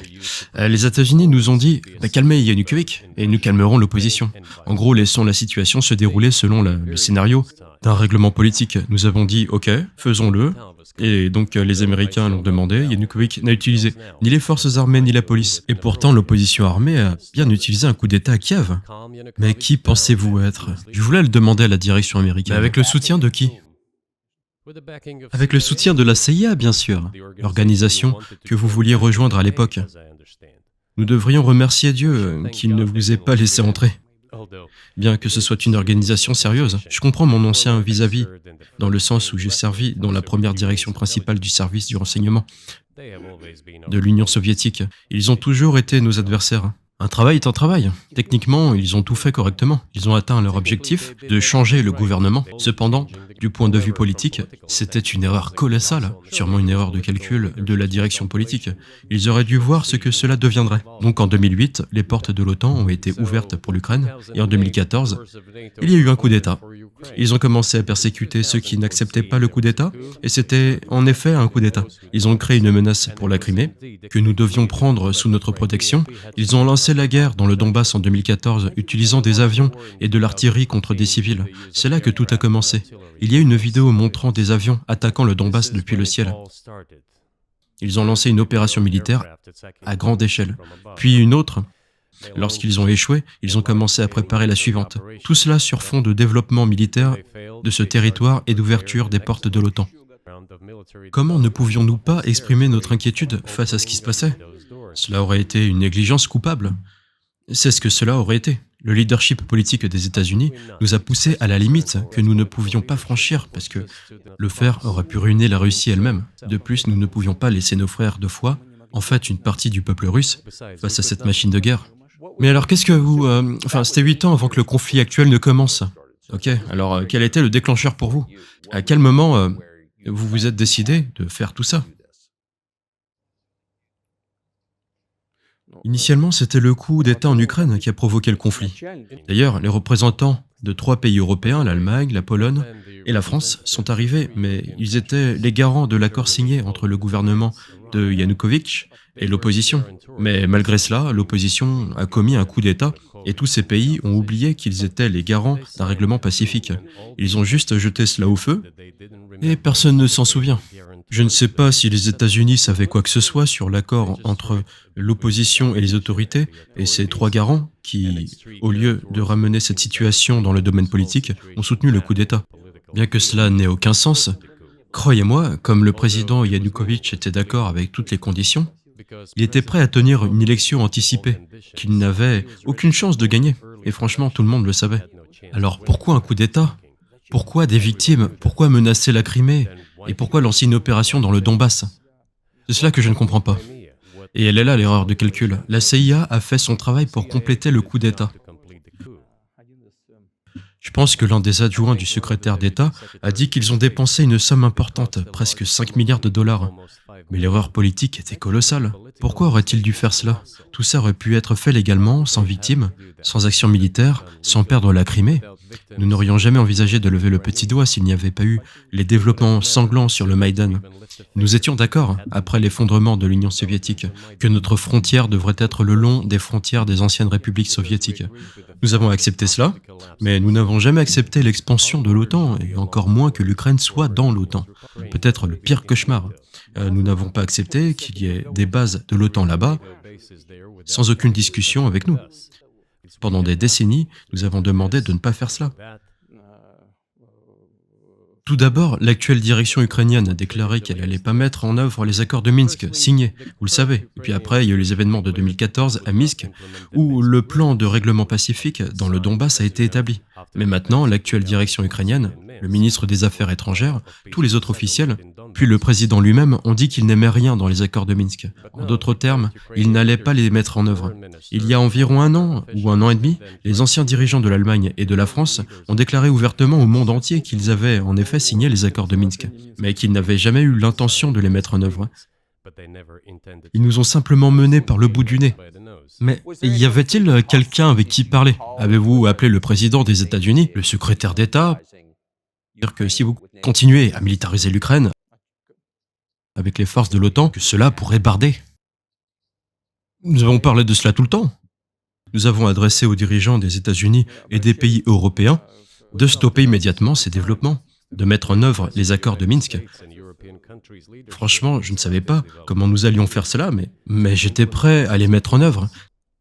Les États-Unis nous ont dit calmez Yanukovych et nous calmerons l'opposition. En gros, laissons la situation se dérouler selon le scénario d'un règlement politique. Nous avons dit ok, faisons-le. Et donc les Américains l'ont demandé. Yanukovych n'a utilisé ni les forces armées ni la police. Et pourtant, l'opposition armée a bien utilisé un coup d'État à Kiev. Mais qui pensez-vous être? Je voulais le demander à la direction américaine. Mais avec le soutien de qui? Avec le soutien de la CIA, bien sûr, l'organisation que vous vouliez rejoindre à l'époque. Nous devrions remercier Dieu qu'il ne vous ait pas laissé entrer. Bien que ce soit une organisation sérieuse, je comprends mon ancien vis-à-vis, dans le sens où j'ai servi dans la première direction principale du service du renseignement de l'Union soviétique. Ils ont toujours été nos adversaires. Un travail est un travail. Techniquement, ils ont tout fait correctement. Ils ont atteint leur objectif de changer le gouvernement. Cependant, du point de vue politique, c'était une erreur colossale, sûrement une erreur de calcul de la direction politique. Ils auraient dû voir ce que cela deviendrait. Donc en 2008, les portes de l'OTAN ont été ouvertes pour l'Ukraine, et en 2014, il y a eu un coup d'État. Ils ont commencé à persécuter ceux qui n'acceptaient pas le coup d'État, et c'était en effet un coup d'État. Ils ont créé une menace pour la Crimée, que nous devions prendre sous notre protection. Ils ont lancé la guerre dans le Donbass en 2014, utilisant des avions et de l'artillerie contre des civils. C'est là que tout a commencé. Il y a une vidéo montrant des avions attaquant le Donbass depuis le ciel. Ils ont lancé une opération militaire à grande échelle, puis une autre. Lorsqu'ils ont échoué, ils ont commencé à préparer la suivante. Tout cela sur fond de développement militaire de ce territoire et d'ouverture des portes de l'OTAN. Comment ne pouvions-nous pas exprimer notre inquiétude face à ce qui se passait? Cela aurait été une négligence coupable. C'est ce que cela aurait été. Le leadership politique des États-Unis nous a poussés à la limite que nous ne pouvions pas franchir parce que le faire aurait pu ruiner la Russie elle-même. De plus, nous ne pouvions pas laisser nos frères de foi, en fait une partie du peuple russe, face à cette machine de guerre. Mais alors qu'est-ce que vous... c'était 8 ans avant que le conflit actuel ne commence. Ok, alors quel était le déclencheur pour vous? À quel moment vous vous êtes décidé de faire tout ça? Initialement, c'était le coup d'État en Ukraine qui a provoqué le conflit. D'ailleurs, les représentants de 3 pays européens, l'Allemagne, la Pologne et la France, sont arrivés, mais ils étaient les garants de l'accord signé entre le gouvernement de Yanukovych et l'opposition. Mais malgré cela, l'opposition a commis un coup d'État et tous ces pays ont oublié qu'ils étaient les garants d'un règlement pacifique. Ils ont juste jeté cela au feu et personne ne s'en souvient. Je ne sais pas si les États-Unis savaient quoi que ce soit sur l'accord entre l'opposition et les autorités et ces 3 garants qui, au lieu de ramener cette situation dans le domaine politique, ont soutenu le coup d'État. Bien que cela n'ait aucun sens, croyez-moi, comme le président Yanukovych était d'accord avec toutes les conditions, il était prêt à tenir une élection anticipée, qu'il n'avait aucune chance de gagner. Et franchement, tout le monde le savait. Alors pourquoi un coup d'État? Pourquoi des victimes? Pourquoi menacer la Crimée? Et pourquoi lancer une opération dans le Donbass? C'est cela que je ne comprends pas. Et elle est là l'erreur de calcul. La CIA a fait son travail pour compléter le coup d'État. Je pense que l'un des adjoints du secrétaire d'État a dit qu'ils ont dépensé une somme importante, presque 5 milliards de dollars. Mais l'erreur politique était colossale. Pourquoi aurait-il dû faire cela? Tout ça aurait pu être fait légalement, sans victimes, sans action militaire, sans perdre la Crimée. Nous n'aurions jamais envisagé de lever le petit doigt s'il n'y avait pas eu les développements sanglants sur le Maïdan. Nous étions d'accord, après l'effondrement de l'Union soviétique, que notre frontière devrait être le long des frontières des anciennes républiques soviétiques. Nous avons accepté cela, mais nous n'avons jamais accepté l'expansion de l'OTAN, et encore moins que l'Ukraine soit dans l'OTAN. Peut-être le pire cauchemar. Nous n'avons pas accepté qu'il y ait des bases de l'OTAN là-bas, sans aucune discussion avec nous. Pendant des décennies, nous avons demandé de ne pas faire cela. Tout d'abord, l'actuelle direction ukrainienne a déclaré qu'elle n'allait pas mettre en œuvre les accords de Minsk, signés, vous le savez. Et puis après, il y a eu les événements de 2014 à Minsk, où le plan de règlement pacifique dans le Donbass a été établi. Mais maintenant, l'actuelle direction ukrainienne le ministre des Affaires étrangères, tous les autres officiels, puis le président lui-même ont dit qu'il n'aimait rien dans les accords de Minsk. En d'autres termes, il n'allait pas les mettre en œuvre. Il y a environ un an ou un an et demi, les anciens dirigeants de l'Allemagne et de la France ont déclaré ouvertement au monde entier qu'ils avaient en effet signé les accords de Minsk, mais qu'ils n'avaient jamais eu l'intention de les mettre en œuvre. Ils nous ont simplement menés par le bout du nez. Mais y avait-il quelqu'un avec qui parler? Avez-vous appelé le président des États-Unis, le secrétaire d'État, dire que si vous continuez à militariser l'Ukraine avec les forces de l'OTAN, que cela pourrait barder? Nous avons parlé de cela tout le temps. Nous avons adressé aux dirigeants des États-Unis et des pays européens de stopper immédiatement ces développements, de mettre en œuvre les accords de Minsk. Franchement, je ne savais pas comment nous allions faire cela, mais j'étais prêt à les mettre en œuvre.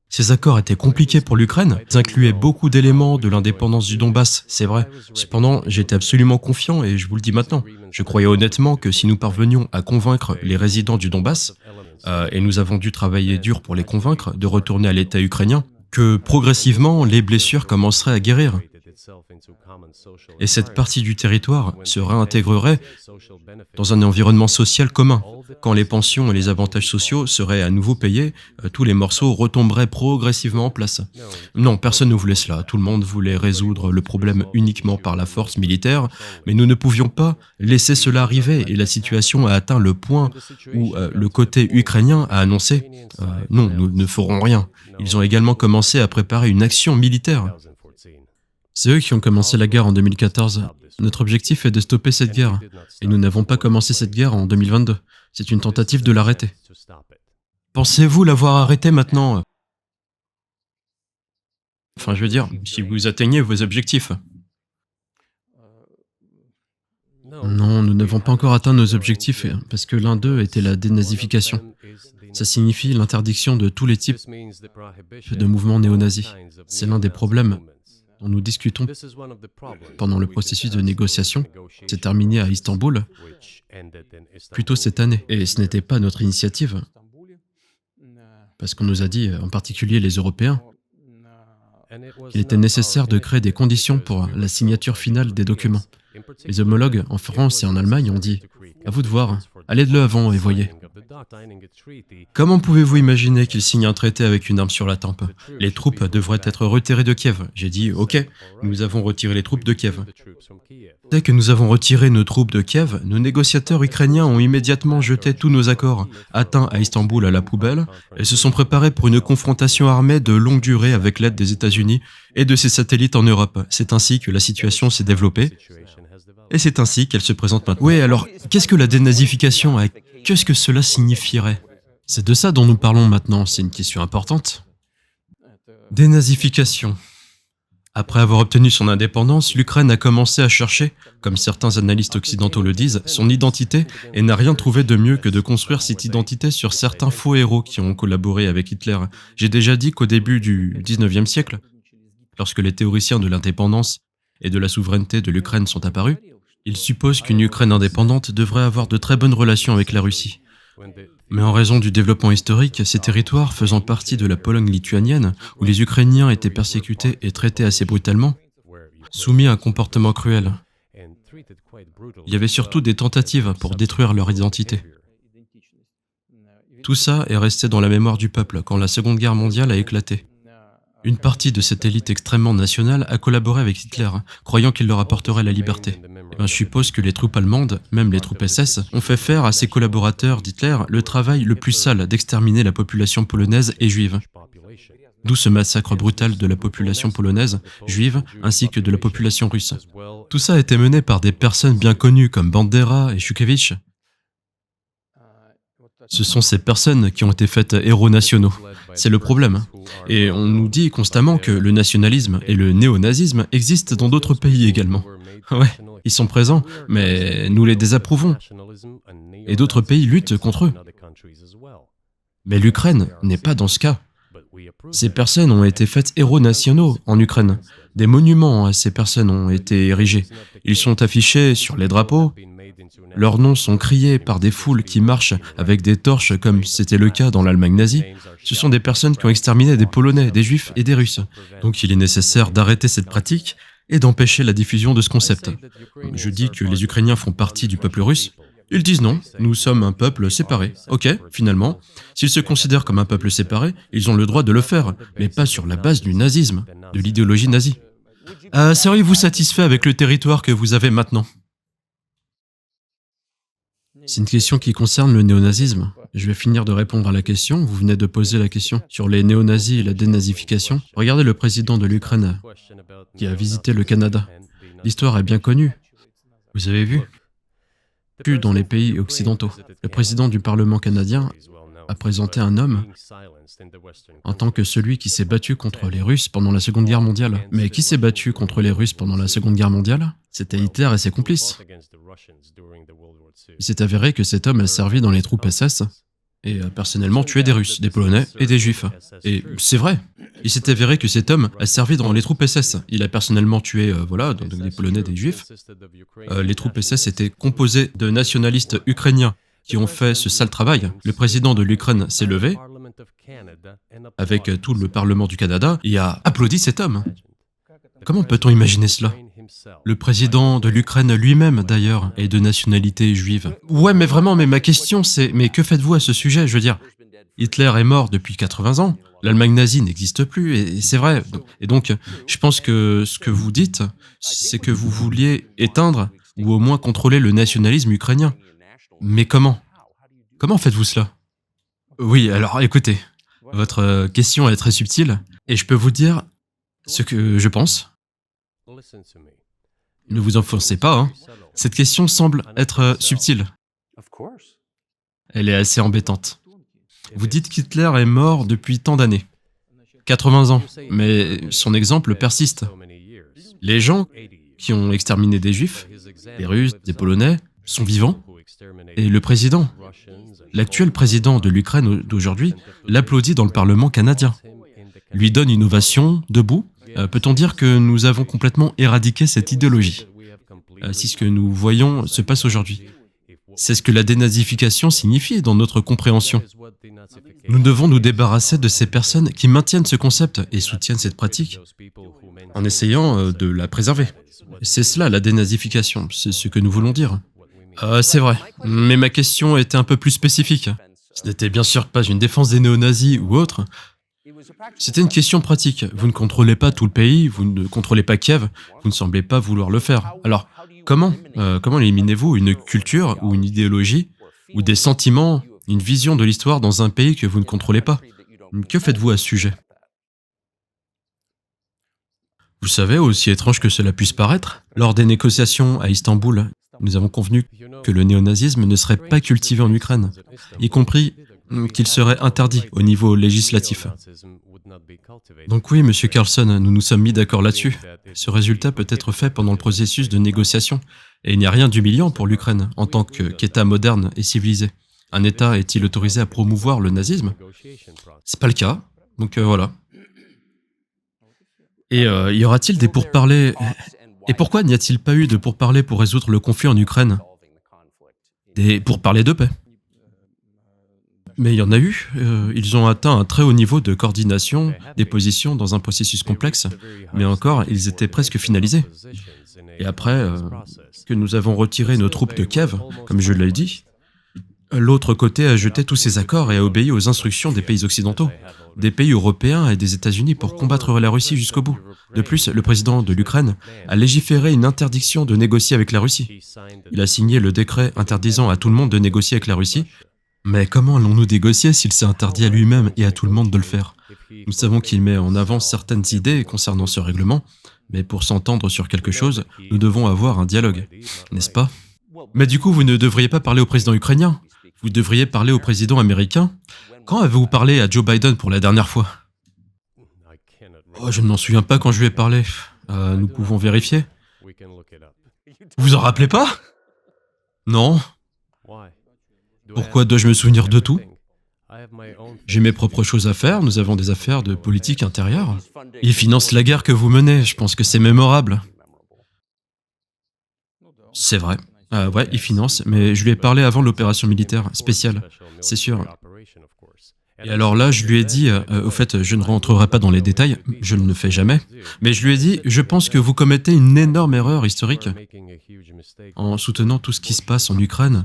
Ces accords étaient compliqués pour l'Ukraine, ils incluaient beaucoup d'éléments de l'indépendance du Donbass, c'est vrai. Cependant, j'étais absolument confiant et je vous le dis maintenant. Je croyais honnêtement que si nous parvenions à convaincre les résidents du Donbass, et nous avons dû travailler dur pour les convaincre de retourner à l'État ukrainien, que progressivement les blessures commenceraient à guérir. Et cette partie du territoire se réintégrerait dans un environnement social commun. Quand les pensions et les avantages sociaux seraient à nouveau payés, tous les morceaux retomberaient progressivement en place. Non, personne ne voulait cela. Tout le monde voulait résoudre le problème uniquement par la force militaire, mais nous ne pouvions pas laisser cela arriver et la situation a atteint le point où le côté ukrainien a annoncé « Non, nous ne ferons rien ». Ils ont également commencé à préparer une action militaire. C'est eux qui ont commencé la guerre en 2014. Notre objectif est de stopper cette guerre. Et nous n'avons pas commencé cette guerre en 2022. C'est une tentative de l'arrêter. Pensez-vous l'avoir arrêté maintenant? Enfin, je veux dire, si vous atteignez vos objectifs. Non, nous n'avons pas encore atteint nos objectifs, parce que l'un d'eux était la dénazification. Ça signifie l'interdiction de tous les types de mouvements néo-nazis. C'est l'un des problèmes dont nous discutons pendant le processus de négociation. C'est terminé à Istanbul, plus tôt cette année. Et ce n'était pas notre initiative, parce qu'on nous a dit, en particulier les Européens, qu'il était nécessaire de créer des conditions pour la signature finale des documents. Les homologues en France et en Allemagne ont dit « À vous de voir, allez de l'avant et voyez ». Comment pouvez-vous imaginer qu'ils signent un traité avec une arme sur la tempe? Les troupes devraient être retirées de Kiev. J'ai dit « Ok, nous avons retiré les troupes de Kiev ». Dès que nous avons retiré nos troupes de Kiev, nos négociateurs ukrainiens ont immédiatement jeté tous nos accords atteints à Istanbul à la poubelle et se sont préparés pour une confrontation armée de longue durée avec l'aide des États-Unis et de ses satellites en Europe. C'est ainsi que la situation s'est développée et c'est ainsi qu'elle se présente maintenant. Oui, alors, qu'est-ce que la dénazification? Qu'est-ce que cela signifierait? C'est de ça dont nous parlons maintenant, c'est une question importante. Dénazification. Après avoir obtenu son indépendance, l'Ukraine a commencé à chercher, comme certains analystes occidentaux le disent, son identité et n'a rien trouvé de mieux que de construire cette identité sur certains faux héros qui ont collaboré avec Hitler. J'ai déjà dit qu'au début du 19e siècle, lorsque les théoriciens de l'indépendance et de la souveraineté de l'Ukraine sont apparus, ils supposent qu'une Ukraine indépendante devrait avoir de très bonnes relations avec la Russie. Mais en raison du développement historique, ces territoires faisant partie de la Pologne lituanienne, où les Ukrainiens étaient persécutés et traités assez brutalement, soumis à un comportement cruel. Il y avait surtout des tentatives pour détruire leur identité. Tout ça est resté dans la mémoire du peuple quand la Seconde Guerre mondiale a éclaté. Une partie de cette élite extrêmement nationale a collaboré avec Hitler, croyant qu'il leur apporterait la liberté. Je suppose que les troupes allemandes, même les troupes SS, ont fait faire à ces collaborateurs d'Hitler le travail le plus sale d'exterminer la population polonaise et juive. D'où ce massacre brutal de la population polonaise, juive, ainsi que de la population russe. Tout ça a été mené par des personnes bien connues comme Bandera et Shukhevych. Ce sont ces personnes qui ont été faites héros nationaux. C'est le problème. Et on nous dit constamment que le nationalisme et le néonazisme existent dans d'autres pays également. Ouais, ils sont présents, mais nous les désapprouvons. Et d'autres pays luttent contre eux. Mais l'Ukraine n'est pas dans ce cas. Ces personnes ont été faites héros nationaux en Ukraine. Des monuments à ces personnes ont été érigés. Ils sont affichés sur les drapeaux. Leurs noms sont criés par des foules qui marchent avec des torches comme c'était le cas dans l'Allemagne nazie. Ce sont des personnes qui ont exterminé des Polonais, des Juifs et des Russes. Donc il est nécessaire d'arrêter cette pratique et d'empêcher la diffusion de ce concept. Je dis que les Ukrainiens font partie du peuple russe. Ils disent non, nous sommes un peuple séparé. Ok, finalement, s'ils se considèrent comme un peuple séparé, ils ont le droit de le faire, mais pas sur la base du nazisme, de l'idéologie nazie. Seriez-vous satisfait avec le territoire que vous avez maintenant? C'est une question qui concerne le néonazisme. Je vais finir de répondre à la question. Vous venez de poser la question sur les néonazis et la dénazification. Regardez le président de l'Ukraine qui a visité le Canada. L'histoire est bien connue. Vous avez vu? Plus dans les pays occidentaux. Le président du Parlement canadien a présenté un homme en tant que celui qui s'est battu contre les Russes pendant la Seconde Guerre mondiale. Mais qui s'est battu contre les Russes pendant la Seconde Guerre mondiale? C'était Hitler et ses complices. Il s'est avéré que cet homme a servi dans les troupes SS et a personnellement tué des Russes, des Polonais et des Juifs. Et c'est vrai. Il s'est avéré que cet homme a servi dans les troupes SS. Il a personnellement tué, donc des Polonais, des Juifs. Les troupes SS étaient composées de nationalistes ukrainiens qui ont fait ce sale travail. Le président de l'Ukraine s'est levé avec tout le Parlement du Canada et a applaudi cet homme. Comment peut-on imaginer cela? Le président de l'Ukraine lui-même, d'ailleurs, est de nationalité juive. Ouais, mais vraiment, mais ma question c'est, mais que faites-vous à ce sujet? Je veux dire, Hitler est mort depuis 80 ans, l'Allemagne nazie n'existe plus, et c'est vrai. Et donc, je pense que ce que vous dites, c'est que vous vouliez éteindre, ou au moins contrôler le nationalisme ukrainien. Mais comment? Comment faites-vous cela? Oui, alors écoutez, votre question est très subtile, et je peux vous dire ce que je pense. Ne vous enfoncez pas, hein. Cette question semble être subtile. Elle est assez embêtante. Vous dites qu'Hitler est mort depuis tant d'années. 80 ans. Mais son exemple persiste. Les gens qui ont exterminé des Juifs, des Russes, des Polonais, sont vivants. Et le président, l'actuel président de l'Ukraine d'aujourd'hui, l'applaudit dans le Parlement canadien. Lui donne une ovation, debout. Peut-on dire que nous avons complètement éradiqué cette idéologie? Si ce que nous voyons se passe aujourd'hui. C'est ce que la dénazification signifie dans notre compréhension. Nous devons nous débarrasser de ces personnes qui maintiennent ce concept et soutiennent cette pratique en essayant de la préserver. C'est cela la dénazification, c'est ce que nous voulons dire. C'est vrai, mais ma question était un peu plus spécifique. Ce n'était bien sûr pas une défense des néo-nazis ou autre. C'était une question pratique. Vous ne contrôlez pas tout le pays, vous ne contrôlez pas Kiev, vous ne semblez pas vouloir le faire. Alors, comment éliminez-vous une culture ou une idéologie ou des sentiments, une vision de l'histoire dans un pays que vous ne contrôlez pas? Que faites-vous à ce sujet? Vous savez, aussi étrange que cela puisse paraître, lors des négociations à Istanbul, nous avons convenu que le néonazisme ne serait pas cultivé en Ukraine, y compris qu'il serait interdit au niveau législatif. Donc oui, Monsieur Carlson, nous nous sommes mis d'accord là-dessus. Ce résultat peut être fait pendant le processus de négociation, et il n'y a rien d'humiliant pour l'Ukraine en tant qu'État moderne et civilisé. Un État est-il autorisé à promouvoir le nazisme? C'est pas le cas, donc voilà. Et y aura-t-il des pourparlers? Et pourquoi n'y a-t-il pas eu de pourparlers pour résoudre le conflit en Ukraine? Des pourparlers de paix. Mais il y en a eu. Ils ont atteint un très haut niveau de coordination des positions dans un processus complexe, mais encore, ils étaient presque finalisés. Et après que nous avons retiré nos troupes de Kiev, comme je l'ai dit, l'autre côté a jeté tous ses accords et a obéi aux instructions des pays occidentaux, des pays européens et des États-Unis pour combattre la Russie jusqu'au bout. De plus, le président de l'Ukraine a légiféré une interdiction de négocier avec la Russie. Il a signé le décret interdisant à tout le monde de négocier avec la Russie. Mais comment allons-nous négocier s'il s'est interdit à lui-même et à tout le monde de le faire? Nous savons qu'il met en avant certaines idées concernant ce règlement, mais pour s'entendre sur quelque chose, nous devons avoir un dialogue, n'est-ce pas? Mais du coup, vous ne devriez pas parler au président ukrainien. Vous devriez parler au président américain. Quand avez-vous parlé à Joe Biden pour la dernière fois? Oh, je ne m'en souviens pas quand je lui ai parlé. Nous pouvons vérifier. Vous en rappelez pas? Non. Pourquoi dois-je me souvenir de tout? J'ai mes propres choses à faire, nous avons des affaires de politique intérieure. Il finance la guerre que vous menez, je pense que c'est mémorable. C'est vrai. Ouais, il finance, mais je lui ai parlé avant l'opération militaire spéciale, c'est sûr. Et alors là, je lui ai dit, au fait, je ne rentrerai pas dans les détails, je ne le fais jamais, mais je lui ai dit, je pense que vous commettez une énorme erreur historique en soutenant tout ce qui se passe en Ukraine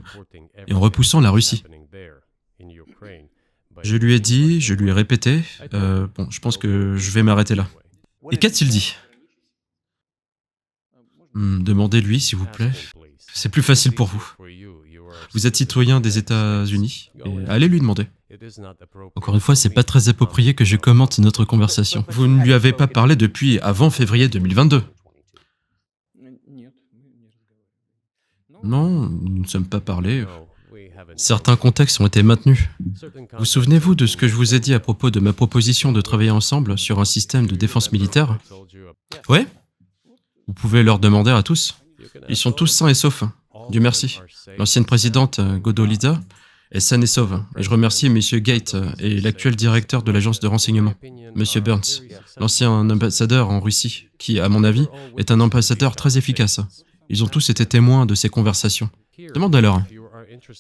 et en repoussant la Russie. Je lui ai dit, je lui ai répété, bon, je pense que je vais m'arrêter là. Et qu'a-t-il dit? Demandez-lui, s'il vous plaît. C'est plus facile pour vous. Vous êtes citoyen des États-Unis, et allez lui demander. Encore une fois, c'est pas très approprié que je commente notre conversation. Vous ne lui avez pas parlé depuis avant février 2022. Non, nous ne sommes pas parlé. Certains contextes ont été maintenus. Vous souvenez-vous de ce que je vous ai dit à propos de ma proposition de travailler ensemble sur un système de défense militaire? Ouais? Vous pouvez leur demander à tous. Ils sont tous sains et saufs. Dieu merci. L'ancienne présidente Godolida est saine et sauve. Et je remercie M. Gate et l'actuel directeur de l'agence de renseignement, M. Burns, l'ancien ambassadeur en Russie, qui, à mon avis, est un ambassadeur très efficace. Ils ont tous été témoins de ces conversations. Demandez-leur.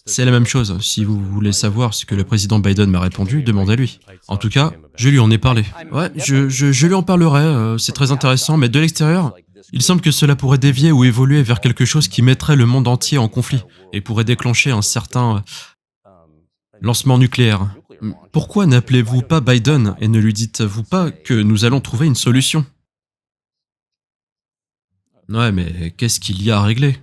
C'est la même chose. Si vous voulez savoir ce que le président Biden m'a répondu, demandez-lui. En tout cas, je lui en ai parlé. Ouais, je lui en parlerai, c'est très intéressant, mais de l'extérieur, il semble que cela pourrait dévier ou évoluer vers quelque chose qui mettrait le monde entier en conflit et pourrait déclencher un certain lancement nucléaire. Pourquoi n'appelez-vous pas Biden et ne lui dites-vous pas que nous allons trouver une solution? Ouais, mais qu'est-ce qu'il y a à régler?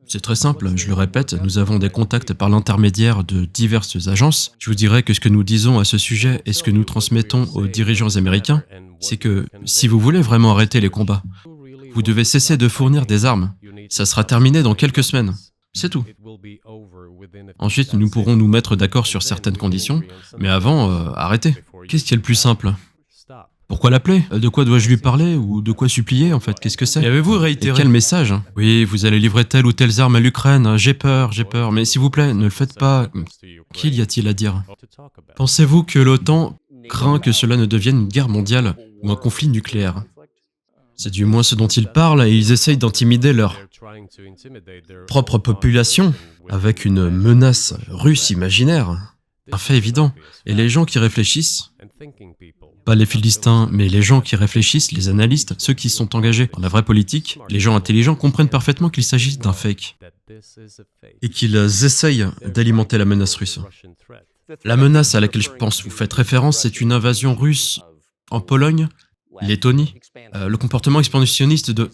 C'est très simple, je le répète, nous avons des contacts par l'intermédiaire de diverses agences. Je vous dirais que ce que nous disons à ce sujet et ce que nous transmettons aux dirigeants américains, c'est que si vous voulez vraiment arrêter les combats, vous devez cesser de fournir des armes. Ça sera terminé dans quelques semaines. C'est tout. Ensuite, nous pourrons nous mettre d'accord sur certaines conditions, mais avant, arrêtez. Qu'est-ce qui est le plus simple? Pourquoi l'appeler? De quoi dois-je lui parler? Ou de quoi supplier, en fait? Qu'est-ce que c'est? Et avez-vous réitéré? Et quel message? Oui, vous allez livrer telle ou telle arme à l'Ukraine. J'ai peur, mais s'il vous plaît, ne le faites pas. Qu'il y a-t-il à dire? Pensez-vous que l'OTAN craint que cela ne devienne une guerre mondiale ou un conflit nucléaire? C'est du moins ce dont ils parlent et ils essayent d'intimider leur propre population avec une menace russe imaginaire. Un fait évident. Et les gens qui réfléchissent, pas les Philistins, mais les gens qui réfléchissent, les analystes, ceux qui sont engagés dans la vraie politique, les gens intelligents comprennent parfaitement qu'il s'agit d'un fake et qu'ils essayent d'alimenter la menace russe. La menace à laquelle je pense vous faites référence, c'est une invasion russe en Pologne, Lettonie. Le comportement expansionniste de...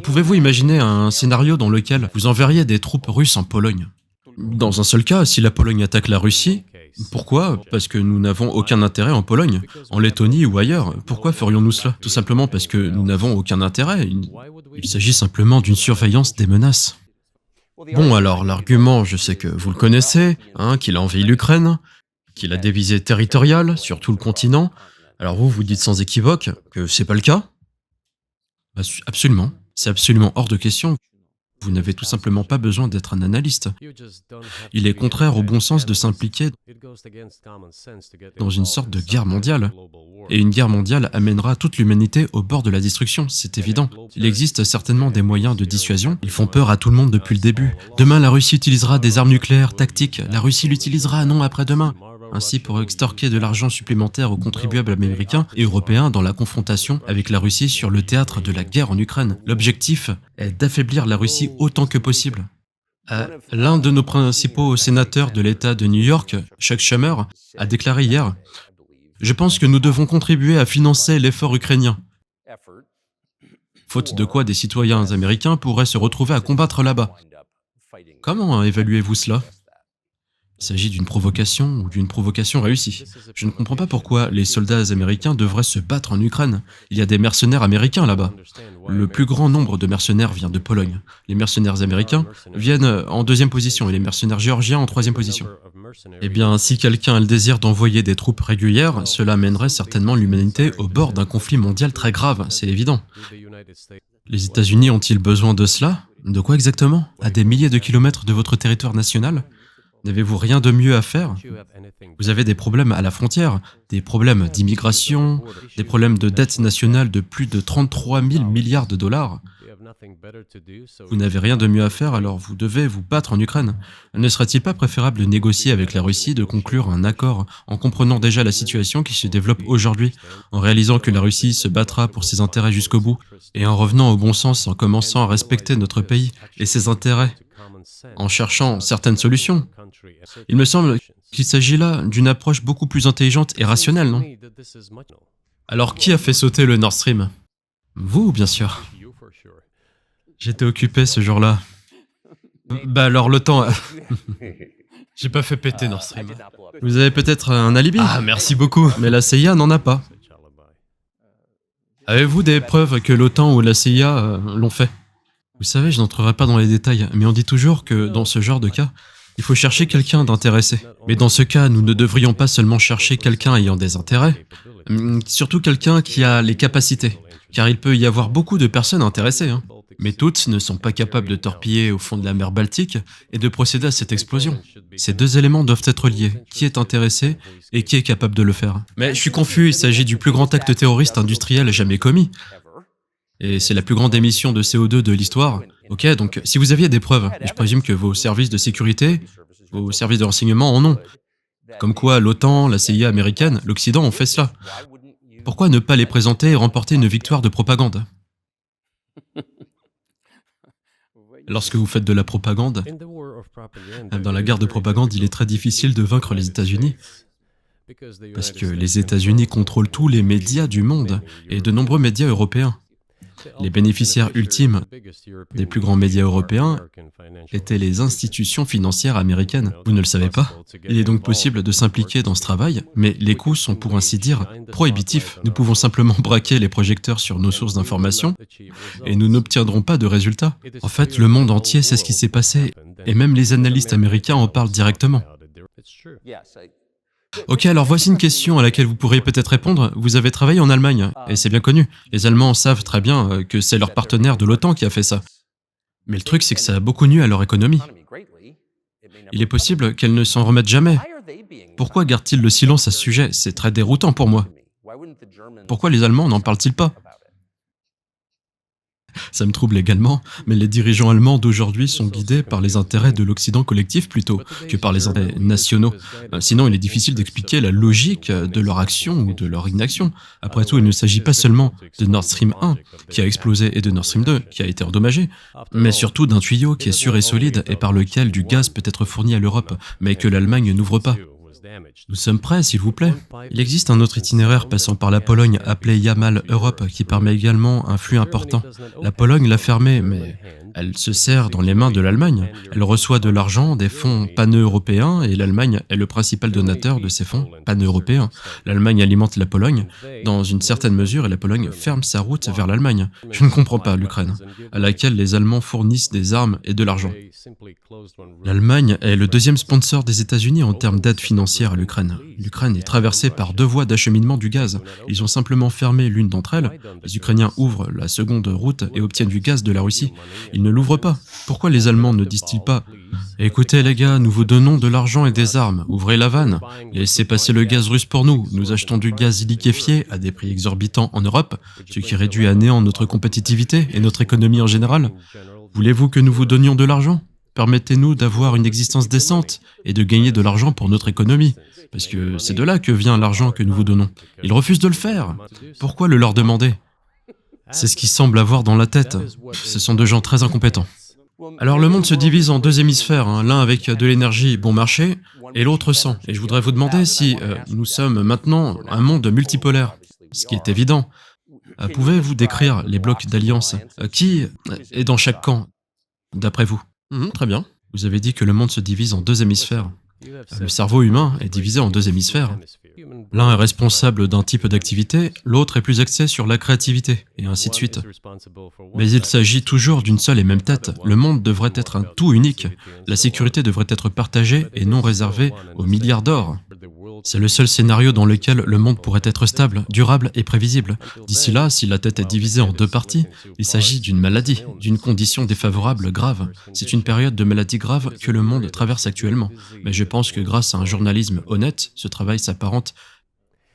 Pouvez-vous imaginer un scénario dans lequel vous enverriez des troupes russes en Pologne? Dans un seul cas, si la Pologne attaque la Russie, pourquoi? Parce que nous n'avons aucun intérêt en Pologne, en Lettonie ou ailleurs. Pourquoi ferions-nous cela? Tout simplement parce que nous n'avons aucun intérêt. Il s'agit simplement d'une surveillance des menaces. Bon, alors l'argument, je sais que vous le connaissez, qu'il a envahi l'Ukraine, qu'il a des visées territoriales sur tout le continent. Alors vous dites sans équivoque que c'est pas le cas? Absolument. C'est absolument hors de question. Vous n'avez tout simplement pas besoin d'être un analyste. Il est contraire au bon sens de s'impliquer dans une sorte de guerre mondiale. Et une guerre mondiale amènera toute l'humanité au bord de la destruction, c'est évident. Il existe certainement des moyens de dissuasion. Ils font peur à tout le monde depuis le début. Demain, la Russie utilisera des armes nucléaires tactiques. La Russie l'utilisera, non après-demain. Ainsi pour extorquer de l'argent supplémentaire aux contribuables américains et européens dans la confrontation avec la Russie sur le théâtre de la guerre en Ukraine. L'objectif est d'affaiblir la Russie autant que possible. L'un de nos principaux sénateurs de l'État de New York, Chuck Schumer, a déclaré hier « Je pense que nous devons contribuer à financer l'effort ukrainien. » Faute de quoi des citoyens américains pourraient se retrouver à combattre là-bas. Comment évaluez-vous cela? Il s'agit d'une provocation ou d'une provocation réussie. Je ne comprends pas pourquoi les soldats américains devraient se battre en Ukraine. Il y a des mercenaires américains là-bas. Le plus grand nombre de mercenaires vient de Pologne. Les mercenaires américains viennent en deuxième position et les mercenaires géorgiens en troisième position. Eh bien, si quelqu'un a le désir d'envoyer des troupes régulières, cela mènerait certainement l'humanité au bord d'un conflit mondial très grave, c'est évident. Les États-Unis ont-ils besoin de cela? De quoi exactement? À des milliers de kilomètres de votre territoire national? N'avez-vous rien de mieux à faire? Vous avez des problèmes à la frontière, des problèmes d'immigration, des problèmes de dette nationale de plus de 33 000 milliards de dollars. Vous n'avez rien de mieux à faire, alors vous devez vous battre en Ukraine. Ne serait-il pas préférable de négocier avec la Russie, de conclure un accord en comprenant déjà la situation qui se développe aujourd'hui, en réalisant que la Russie se battra pour ses intérêts jusqu'au bout, et en revenant au bon sens, en commençant à respecter notre pays et ses intérêts, en cherchant certaines solutions? Il me semble qu'il s'agit là d'une approche beaucoup plus intelligente et rationnelle, non? Alors qui a fait sauter le Nord Stream? Vous, bien sûr. J'étais occupé ce jour-là. Bah alors l'OTAN... J'ai pas fait péter Nord Stream. Vous avez peut-être un alibi? Ah, merci beaucoup. Mais la CIA n'en a pas. Avez-vous des preuves que l'OTAN ou la CIA l'ont fait? Vous savez, je n'entrerai pas dans les détails, mais on dit toujours que dans ce genre de cas, il faut chercher quelqu'un d'intéressé. Mais dans ce cas, nous ne devrions pas seulement chercher quelqu'un ayant des intérêts, surtout quelqu'un qui a les capacités, car il peut y avoir beaucoup de personnes intéressées, hein. Mais toutes ne sont pas capables de torpiller au fond de la mer Baltique et de procéder à cette explosion. Ces deux éléments doivent être liés, qui est intéressé et qui est capable de le faire. Mais je suis confus, il s'agit du plus grand acte terroriste industriel jamais commis. Et c'est la plus grande émission de CO2 de l'histoire. Ok, donc si vous aviez des preuves, et je présume que vos services de sécurité, vos services de renseignement en ont, comme quoi l'OTAN, la CIA américaine, l'Occident ont fait cela, pourquoi ne pas les présenter et remporter une victoire de propagande? Lorsque vous faites de la propagande, dans la guerre de propagande, il est très difficile de vaincre les États-Unis, parce que les États-Unis contrôlent tous les médias du monde, et de nombreux médias européens. Les bénéficiaires ultimes des plus grands médias européens étaient les institutions financières américaines. Vous ne le savez pas? Il est donc possible de s'impliquer dans ce travail, mais les coûts sont pour ainsi dire prohibitifs. Nous pouvons simplement braquer les projecteurs sur nos sources d'information et nous n'obtiendrons pas de résultats. En fait, le monde entier sait ce qui s'est passé et même les analystes américains en parlent directement. Ok, alors voici une question à laquelle vous pourriez peut-être répondre. Vous avez travaillé en Allemagne, et c'est bien connu. Les Allemands savent très bien que c'est leur partenaire de l'OTAN qui a fait ça. Mais le truc, c'est que ça a beaucoup nui à leur économie. Il est possible qu'elles ne s'en remettent jamais. Pourquoi gardent-ils le silence à ce sujet? C'est très déroutant pour moi. Pourquoi les Allemands n'en parlent-ils pas? Ça me trouble également, mais les dirigeants allemands d'aujourd'hui sont guidés par les intérêts de l'Occident collectif plutôt que par les intérêts nationaux. Sinon, il est difficile d'expliquer la logique de leur action ou de leur inaction. Après tout, il ne s'agit pas seulement de Nord Stream 1 qui a explosé et de Nord Stream 2 qui a été endommagé, mais surtout d'un tuyau qui est sûr et solide et par lequel du gaz peut être fourni à l'Europe, mais que l'Allemagne n'ouvre pas. Nous sommes prêts, s'il vous plaît. Il existe un autre itinéraire passant par la Pologne appelé Yamal Europe qui permet également un flux important. La Pologne l'a fermé, mais elle se sert dans les mains de l'Allemagne. Elle reçoit de l'argent des fonds pan-européens et l'Allemagne est le principal donateur de ces fonds pan-européens. L'Allemagne alimente la Pologne dans une certaine mesure et la Pologne ferme sa route vers l'Allemagne. Je ne comprends pas l'Ukraine, à laquelle les Allemands fournissent des armes et de l'argent. L'Allemagne est le deuxième sponsor des États-Unis en termes d'aide financière à l'Ukraine. L'Ukraine est traversée par deux voies d'acheminement du gaz. Ils ont simplement fermé l'une d'entre elles. Les Ukrainiens ouvrent la seconde route et obtiennent du gaz de la Russie. Ils ne l'ouvrent pas. Pourquoi les Allemands ne disent-ils pas « Écoutez les gars, nous vous donnons de l'argent et des armes, ouvrez la vanne, laissez passer le gaz russe pour nous, nous achetons du gaz liquéfié à des prix exorbitants en Europe, ce qui réduit à néant notre compétitivité et notre économie en général. Voulez-vous que nous vous donnions de l'argent ? Permettez-nous d'avoir une existence décente et de gagner de l'argent pour notre économie, parce que c'est de là que vient l'argent que nous vous donnons. Ils refusent de le faire. Pourquoi le leur demander ? C'est ce qu'ils semblent avoir dans la tête. Ce sont deux gens très incompétents. Alors le monde se divise en deux hémisphères, hein, l'un avec de l'énergie bon marché et l'autre sans. Et je voudrais vous demander si nous sommes maintenant un monde multipolaire, ce qui est évident. Pouvez-vous décrire les blocs d'alliance? Qui est dans chaque camp, d'après vous? Très bien. Vous avez dit que le monde se divise en deux hémisphères. Le cerveau humain est divisé en deux hémisphères. L'un est responsable d'un type d'activité, l'autre est plus axé sur la créativité, et ainsi de suite. Mais il s'agit toujours d'une seule et même tête. Le monde devrait être un tout unique. La sécurité devrait être partagée et non réservée aux milliards d'or. C'est le seul scénario dans lequel le monde pourrait être stable, durable et prévisible. D'ici là, si la Terre est divisée en deux parties, il s'agit d'une maladie, d'une condition défavorable grave. C'est une période de maladie grave que le monde traverse actuellement. Mais je pense que grâce à un journalisme honnête, ce travail s'apparente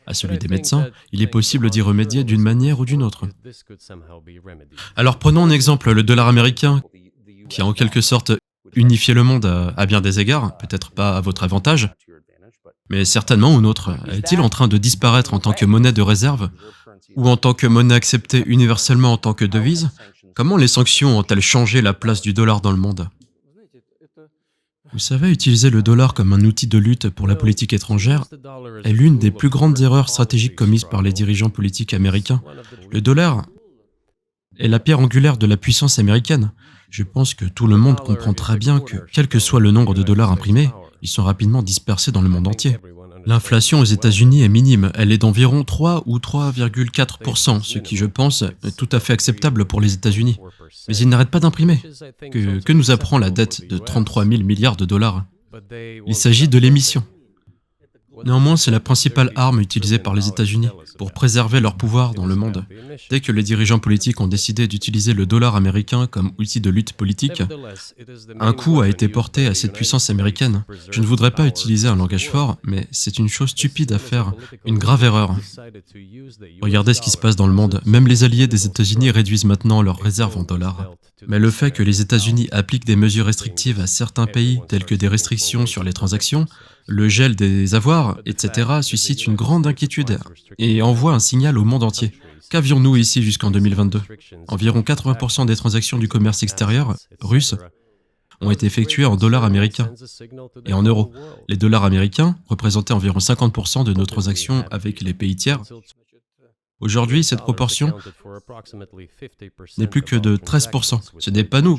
à celui des médecins, il est possible d'y remédier d'une manière ou d'une autre. Alors prenons en exemple le dollar américain, qui a en quelque sorte unifié le monde à bien des égards, peut-être pas à votre avantage, mais certainement au nôtre. Est-il en train de disparaître en tant que monnaie de réserve ou en tant que monnaie acceptée universellement en tant que devise? Comment les sanctions ont-elles changé la place du dollar dans le monde? Vous savez, utiliser le dollar comme un outil de lutte pour la politique étrangère est l'une des plus grandes erreurs stratégiques commises par les dirigeants politiques américains. Le dollar est la pierre angulaire de la puissance américaine. Je pense que tout le monde comprend très bien que, quel que soit le nombre de dollars imprimés, ils sont rapidement dispersés dans le monde entier. L'inflation aux États-Unis est minime, elle est d'environ 3 ou 3,4%, ce qui, je pense, est tout à fait acceptable pour les États-Unis. Mais ils n'arrêtent pas d'imprimer. Que nous apprend la dette de 33 000 milliards de dollars? Il s'agit de l'émission. Néanmoins, c'est la principale arme utilisée par les États-Unis pour préserver leur pouvoir dans le monde. Dès que les dirigeants politiques ont décidé d'utiliser le dollar américain comme outil de lutte politique, un coup a été porté à cette puissance américaine. Je ne voudrais pas utiliser un langage fort, mais c'est une chose stupide à faire, une grave erreur. Regardez ce qui se passe dans le monde. Même les alliés des États-Unis réduisent maintenant leurs réserves en dollars. Mais le fait que les États-Unis appliquent des mesures restrictives à certains pays, telles que des restrictions sur les transactions, le gel des avoirs, etc., suscite une grande inquiétude et envoie un signal au monde entier. Qu'avions-nous ici jusqu'en 2022? Environ 80% des transactions du commerce extérieur russe ont été effectuées en dollars américains et en euros. Les dollars américains représentaient environ 50% de nos transactions avec les pays tiers. Aujourd'hui, cette proportion n'est plus que de 13%. Ce n'est pas nous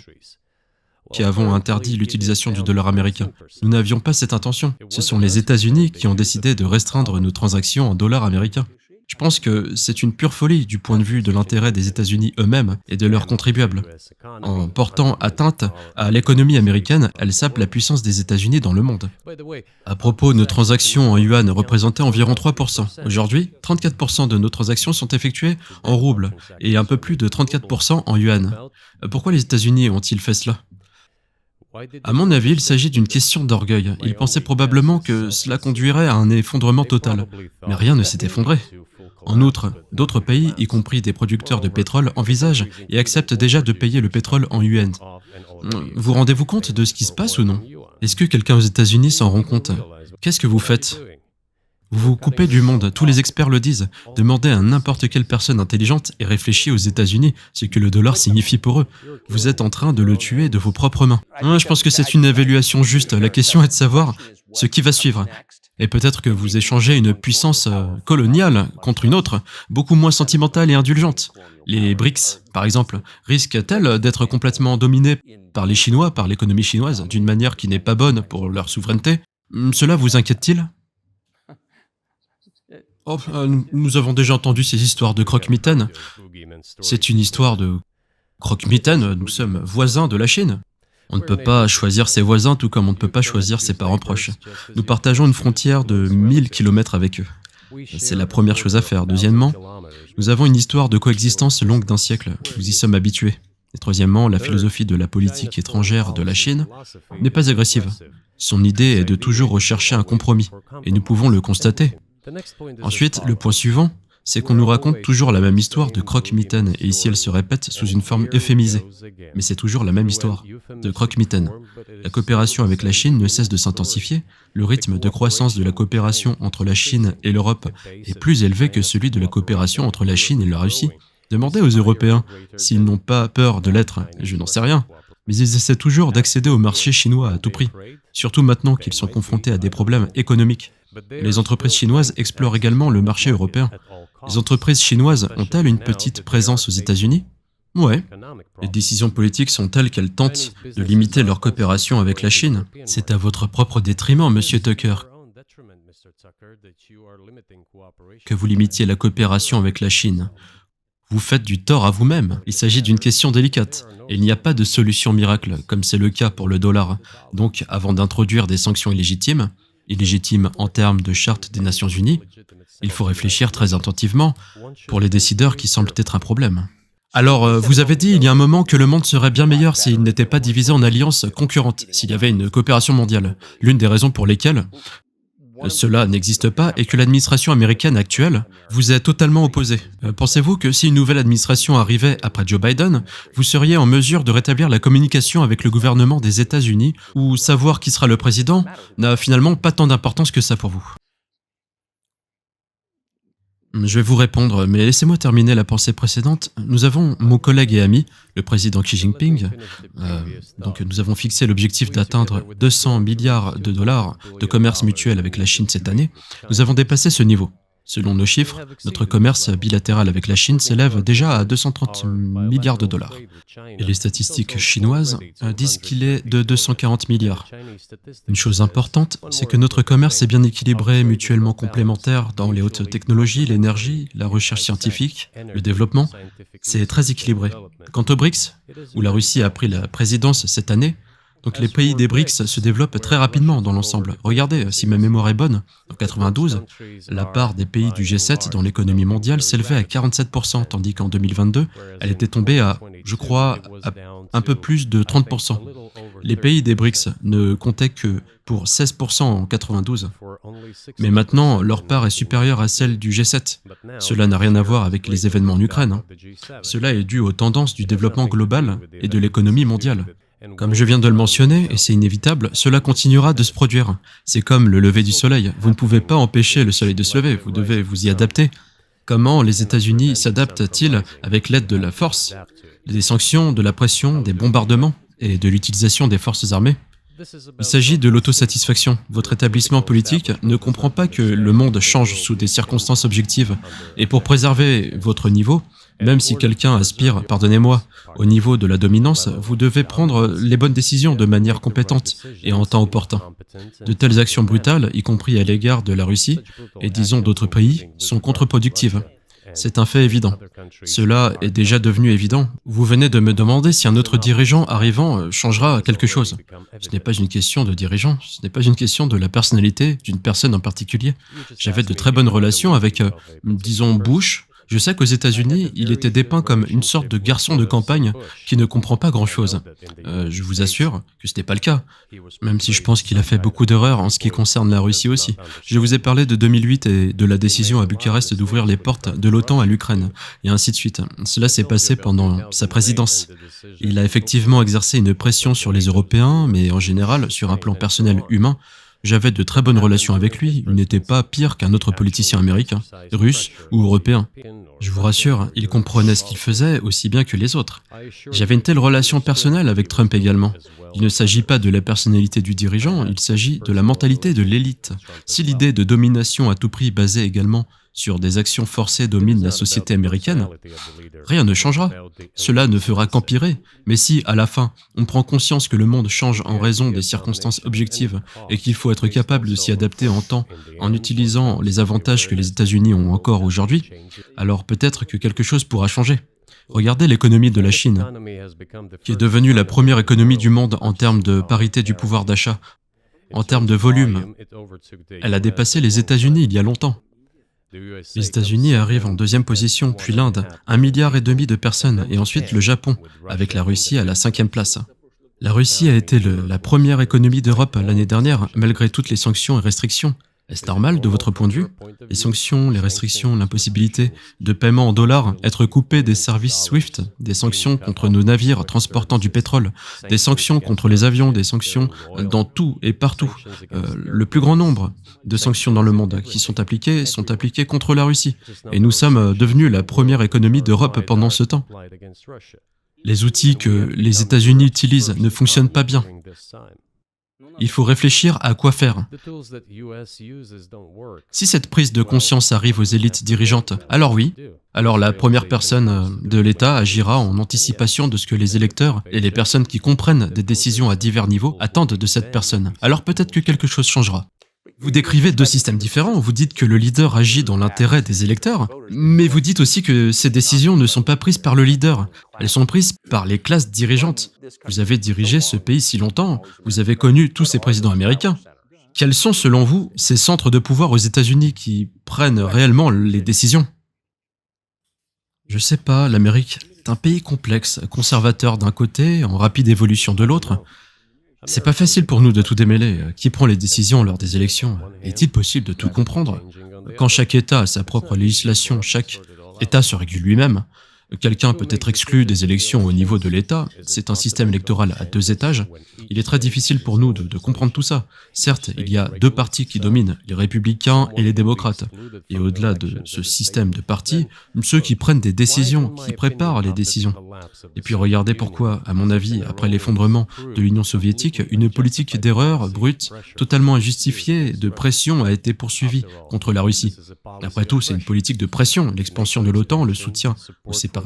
qui avons interdit l'utilisation du dollar américain. Nous n'avions pas cette intention. Ce sont les États-Unis qui ont décidé de restreindre nos transactions en dollars américains. Je pense que c'est une pure folie du point de vue de l'intérêt des États-Unis eux-mêmes et de leurs contribuables. En portant atteinte à l'économie américaine, elle sape la puissance des États-Unis dans le monde. À propos, nos transactions en yuan représentaient environ 3%. Aujourd'hui, 34% de nos transactions sont effectuées en roubles et un peu plus de 34% en yuan. Pourquoi les États-Unis ont-ils fait cela? À mon avis, il s'agit d'une question d'orgueil. Ils pensaient probablement que cela conduirait à un effondrement total. Mais rien ne s'est effondré. En outre, d'autres pays, y compris des producteurs de pétrole, envisagent et acceptent déjà de payer le pétrole en yuan. Vous rendez-vous compte de ce qui se passe ou non? Est-ce que quelqu'un aux États-Unis s'en rend compte? Qu'est-ce que vous faites? Vous vous coupez du monde, tous les experts le disent. Demandez à n'importe quelle personne intelligente et réfléchie aux États-Unis ce que le dollar signifie pour eux. Vous êtes en train de le tuer de vos propres mains. Je pense que c'est une évaluation juste. La question est de savoir ce qui va suivre. Et peut-être que vous échangez une puissance coloniale contre une autre, beaucoup moins sentimentale et indulgente. Les BRICS, par exemple, risquent-elles d'être complètement dominées par les Chinois, par l'économie chinoise, d'une manière qui n'est pas bonne pour leur souveraineté? Cela vous inquiète-t-il? Nous avons déjà entendu ces histoires de croque-mitaine. C'est une histoire de croque-mitaine, nous sommes voisins de la Chine. On ne peut pas choisir ses voisins tout comme on ne peut pas choisir ses parents proches. Nous partageons une frontière de 1000 km avec eux. C'est la première chose à faire. Deuxièmement, nous avons une histoire de coexistence longue d'1 siècle. Nous y sommes habitués. Et troisièmement, la philosophie de la politique étrangère de la Chine n'est pas agressive. Son idée est de toujours rechercher un compromis. Et nous pouvons le constater. Ensuite, le point suivant, c'est qu'on nous raconte toujours la même histoire de croque-mitaine, et ici elle se répète sous une forme euphémisée. Mais c'est toujours la même histoire, de croque-mitaine. La coopération avec la Chine ne cesse de s'intensifier, le rythme de croissance de la coopération entre la Chine et l'Europe est plus élevé que celui de la coopération entre la Chine et la Russie. Demandez aux Européens s'ils n'ont pas peur de l'être, je n'en sais rien. Mais ils essaient toujours d'accéder au marché chinois à tout prix, surtout maintenant qu'ils sont confrontés à des problèmes économiques. Les entreprises chinoises explorent également le marché européen. Les entreprises chinoises ont-elles une petite présence aux États-Unis? Ouais. Les décisions politiques sont telles qu'elles tentent de limiter leur coopération avec la Chine. C'est à votre propre détriment, Monsieur Tucker, que vous limitiez la coopération avec la Chine. Vous faites du tort à vous-même. Il s'agit d'une question délicate. Et il n'y a pas de solution miracle, comme c'est le cas pour le dollar. Donc, avant d'introduire des sanctions illégitimes, illégitime en termes de charte des Nations Unies, il faut réfléchir très attentivement pour les décideurs qui semblent être un problème. Alors, vous avez dit il y a un moment que le monde serait bien meilleur s'il n'était pas divisé en alliances concurrentes, s'il y avait une coopération mondiale. L'une des raisons pour lesquelles cela n'existe pas est que l'administration américaine actuelle vous est totalement opposée. Pensez-vous que si une nouvelle administration arrivait après Joe Biden, vous seriez en mesure de rétablir la communication avec le gouvernement des États-Unis, ou savoir qui sera le président n'a finalement pas tant d'importance que ça pour vous? Je vais vous répondre, mais laissez-moi terminer la pensée précédente. Nous avons mon collègue et ami, le président Xi Jinping. Donc nous avons fixé l'objectif d'atteindre 200 milliards de dollars de commerce mutuel avec la Chine cette année. Nous avons dépassé ce niveau. Selon nos chiffres, notre commerce bilatéral avec la Chine s'élève déjà à 230 milliards de dollars. Et les statistiques chinoises disent qu'il est de 240 milliards. Une chose importante, c'est que notre commerce est bien équilibré, mutuellement complémentaire dans les hautes technologies, l'énergie, la recherche scientifique, le développement. C'est très équilibré. Quant aux BRICS, où la Russie a pris la présidence cette année, donc les pays des BRICS se développent très rapidement dans l'ensemble. Regardez, si ma mémoire est bonne, en 92, la part des pays du G7 dans l'économie mondiale s'élevait à 47%, tandis qu'en 2022, elle était tombée à, je crois, à un peu plus de 30%. Les pays des BRICS ne comptaient que pour 16% en 92. Mais maintenant, leur part est supérieure à celle du G7. Cela n'a rien à voir avec les événements en Ukraine. Cela est dû aux tendances du développement global et de l'économie mondiale. Comme je viens de le mentionner, et c'est inévitable, cela continuera de se produire. C'est comme le lever du soleil. Vous ne pouvez pas empêcher le soleil de se lever, vous devez vous y adapter. Comment les États-Unis s'adaptent-ils avec l'aide de la force, des sanctions, de la pression, des bombardements et de l'utilisation des forces armées? Il s'agit de l'autosatisfaction. Votre établissement politique ne comprend pas que le monde change sous des circonstances objectives. Et pour préserver votre niveau, même si quelqu'un aspire, pardonnez-moi, au niveau de la dominance, vous devez prendre les bonnes décisions de manière compétente et en temps opportun. De telles actions brutales, y compris à l'égard de la Russie et disons d'autres pays, sont contre-productives. C'est un fait évident. Cela est déjà devenu évident. Vous venez de me demander si un autre dirigeant arrivant changera quelque chose. Ce n'est pas une question de dirigeant, ce n'est pas une question de la personnalité d'une personne en particulier. J'avais de très bonnes relations avec, disons, Bush. Je sais qu'aux États-Unis, il était dépeint comme une sorte de garçon de campagne qui ne comprend pas grand-chose. Je vous assure que ce n'est pas le cas, même si je pense qu'il a fait beaucoup d'erreurs en ce qui concerne la Russie aussi. Je vous ai parlé de 2008 et de la décision à Bucarest d'ouvrir les portes de l'OTAN à l'Ukraine, et ainsi de suite. Cela s'est passé pendant sa présidence. Il a effectivement exercé une pression sur les Européens, mais en général, sur un plan personnel humain, j'avais de très bonnes relations avec lui, il n'était pas pire qu'un autre politicien américain, russe ou européen. Je vous rassure, il comprenait ce qu'il faisait aussi bien que les autres. J'avais une telle relation personnelle avec Trump également. Il ne s'agit pas de la personnalité du dirigeant, il s'agit de la mentalité de l'élite. Si l'idée de domination à tout prix basée également sur des actions forcées domine la société américaine, rien ne changera. Cela ne fera qu'empirer. Mais si, à la fin, on prend conscience que le monde change en raison des circonstances objectives et qu'il faut être capable de s'y adapter en temps en utilisant les avantages que les États-Unis ont encore aujourd'hui, alors peut-être que quelque chose pourra changer. Regardez l'économie de la Chine, qui est devenue la première économie du monde en termes de parité du pouvoir d'achat, en termes de volume. Elle a dépassé les États-Unis il y a longtemps. Les États-Unis arrivent en deuxième position, puis l'Inde, 1,5 milliard de personnes, et ensuite le Japon, avec la Russie à la 5e place. La Russie a été la première économie d'Europe l'année dernière, malgré toutes les sanctions et restrictions. Est-ce normal de votre point de vue? Les sanctions, les restrictions, l'impossibilité de paiement en dollars, être coupé des services SWIFT, des sanctions contre nos navires transportant du pétrole, des sanctions contre les avions, des sanctions dans tout et partout. Le plus grand nombre de sanctions dans le monde qui sont appliquées contre la Russie. Et nous sommes devenus la première économie d'Europe pendant ce temps. Les outils que les États-Unis utilisent ne fonctionnent pas bien. Il faut réfléchir à quoi faire. Si cette prise de conscience arrive aux élites dirigeantes, alors oui, alors la première personne de l'État agira en anticipation de ce que les électeurs et les personnes qui comprennent des décisions à divers niveaux attendent de cette personne. Alors peut-être que quelque chose changera. Vous décrivez deux systèmes différents, vous dites que le leader agit dans l'intérêt des électeurs, mais vous dites aussi que ces décisions ne sont pas prises par le leader, elles sont prises par les classes dirigeantes. Vous avez dirigé ce pays si longtemps, vous avez connu tous ces présidents américains. Quels sont, selon vous, ces centres de pouvoir aux États-Unis qui prennent réellement les décisions? Je sais pas, l'Amérique est un pays complexe, conservateur d'un côté, en rapide évolution de l'autre. C'est pas facile pour nous de tout démêler. Qui prend les décisions lors des élections? Est-il possible de tout comprendre? Quand chaque État a sa propre législation, chaque État se régule lui-même. Quelqu'un peut être exclu des élections au niveau de l'État. C'est un système électoral à deux étages. Il est très difficile pour nous de comprendre tout ça. Certes, il y a deux partis qui dominent, les républicains et les démocrates. Et au-delà de ce système de partis, ceux qui prennent des décisions, qui préparent les décisions. Et puis regardez pourquoi, à mon avis, après l'effondrement de l'Union soviétique, une politique d'erreur brute, totalement injustifiée, de pression a été poursuivie contre la Russie. Après tout, c'est une politique de pression, l'expansion de l'OTAN, le soutien aux séparatistes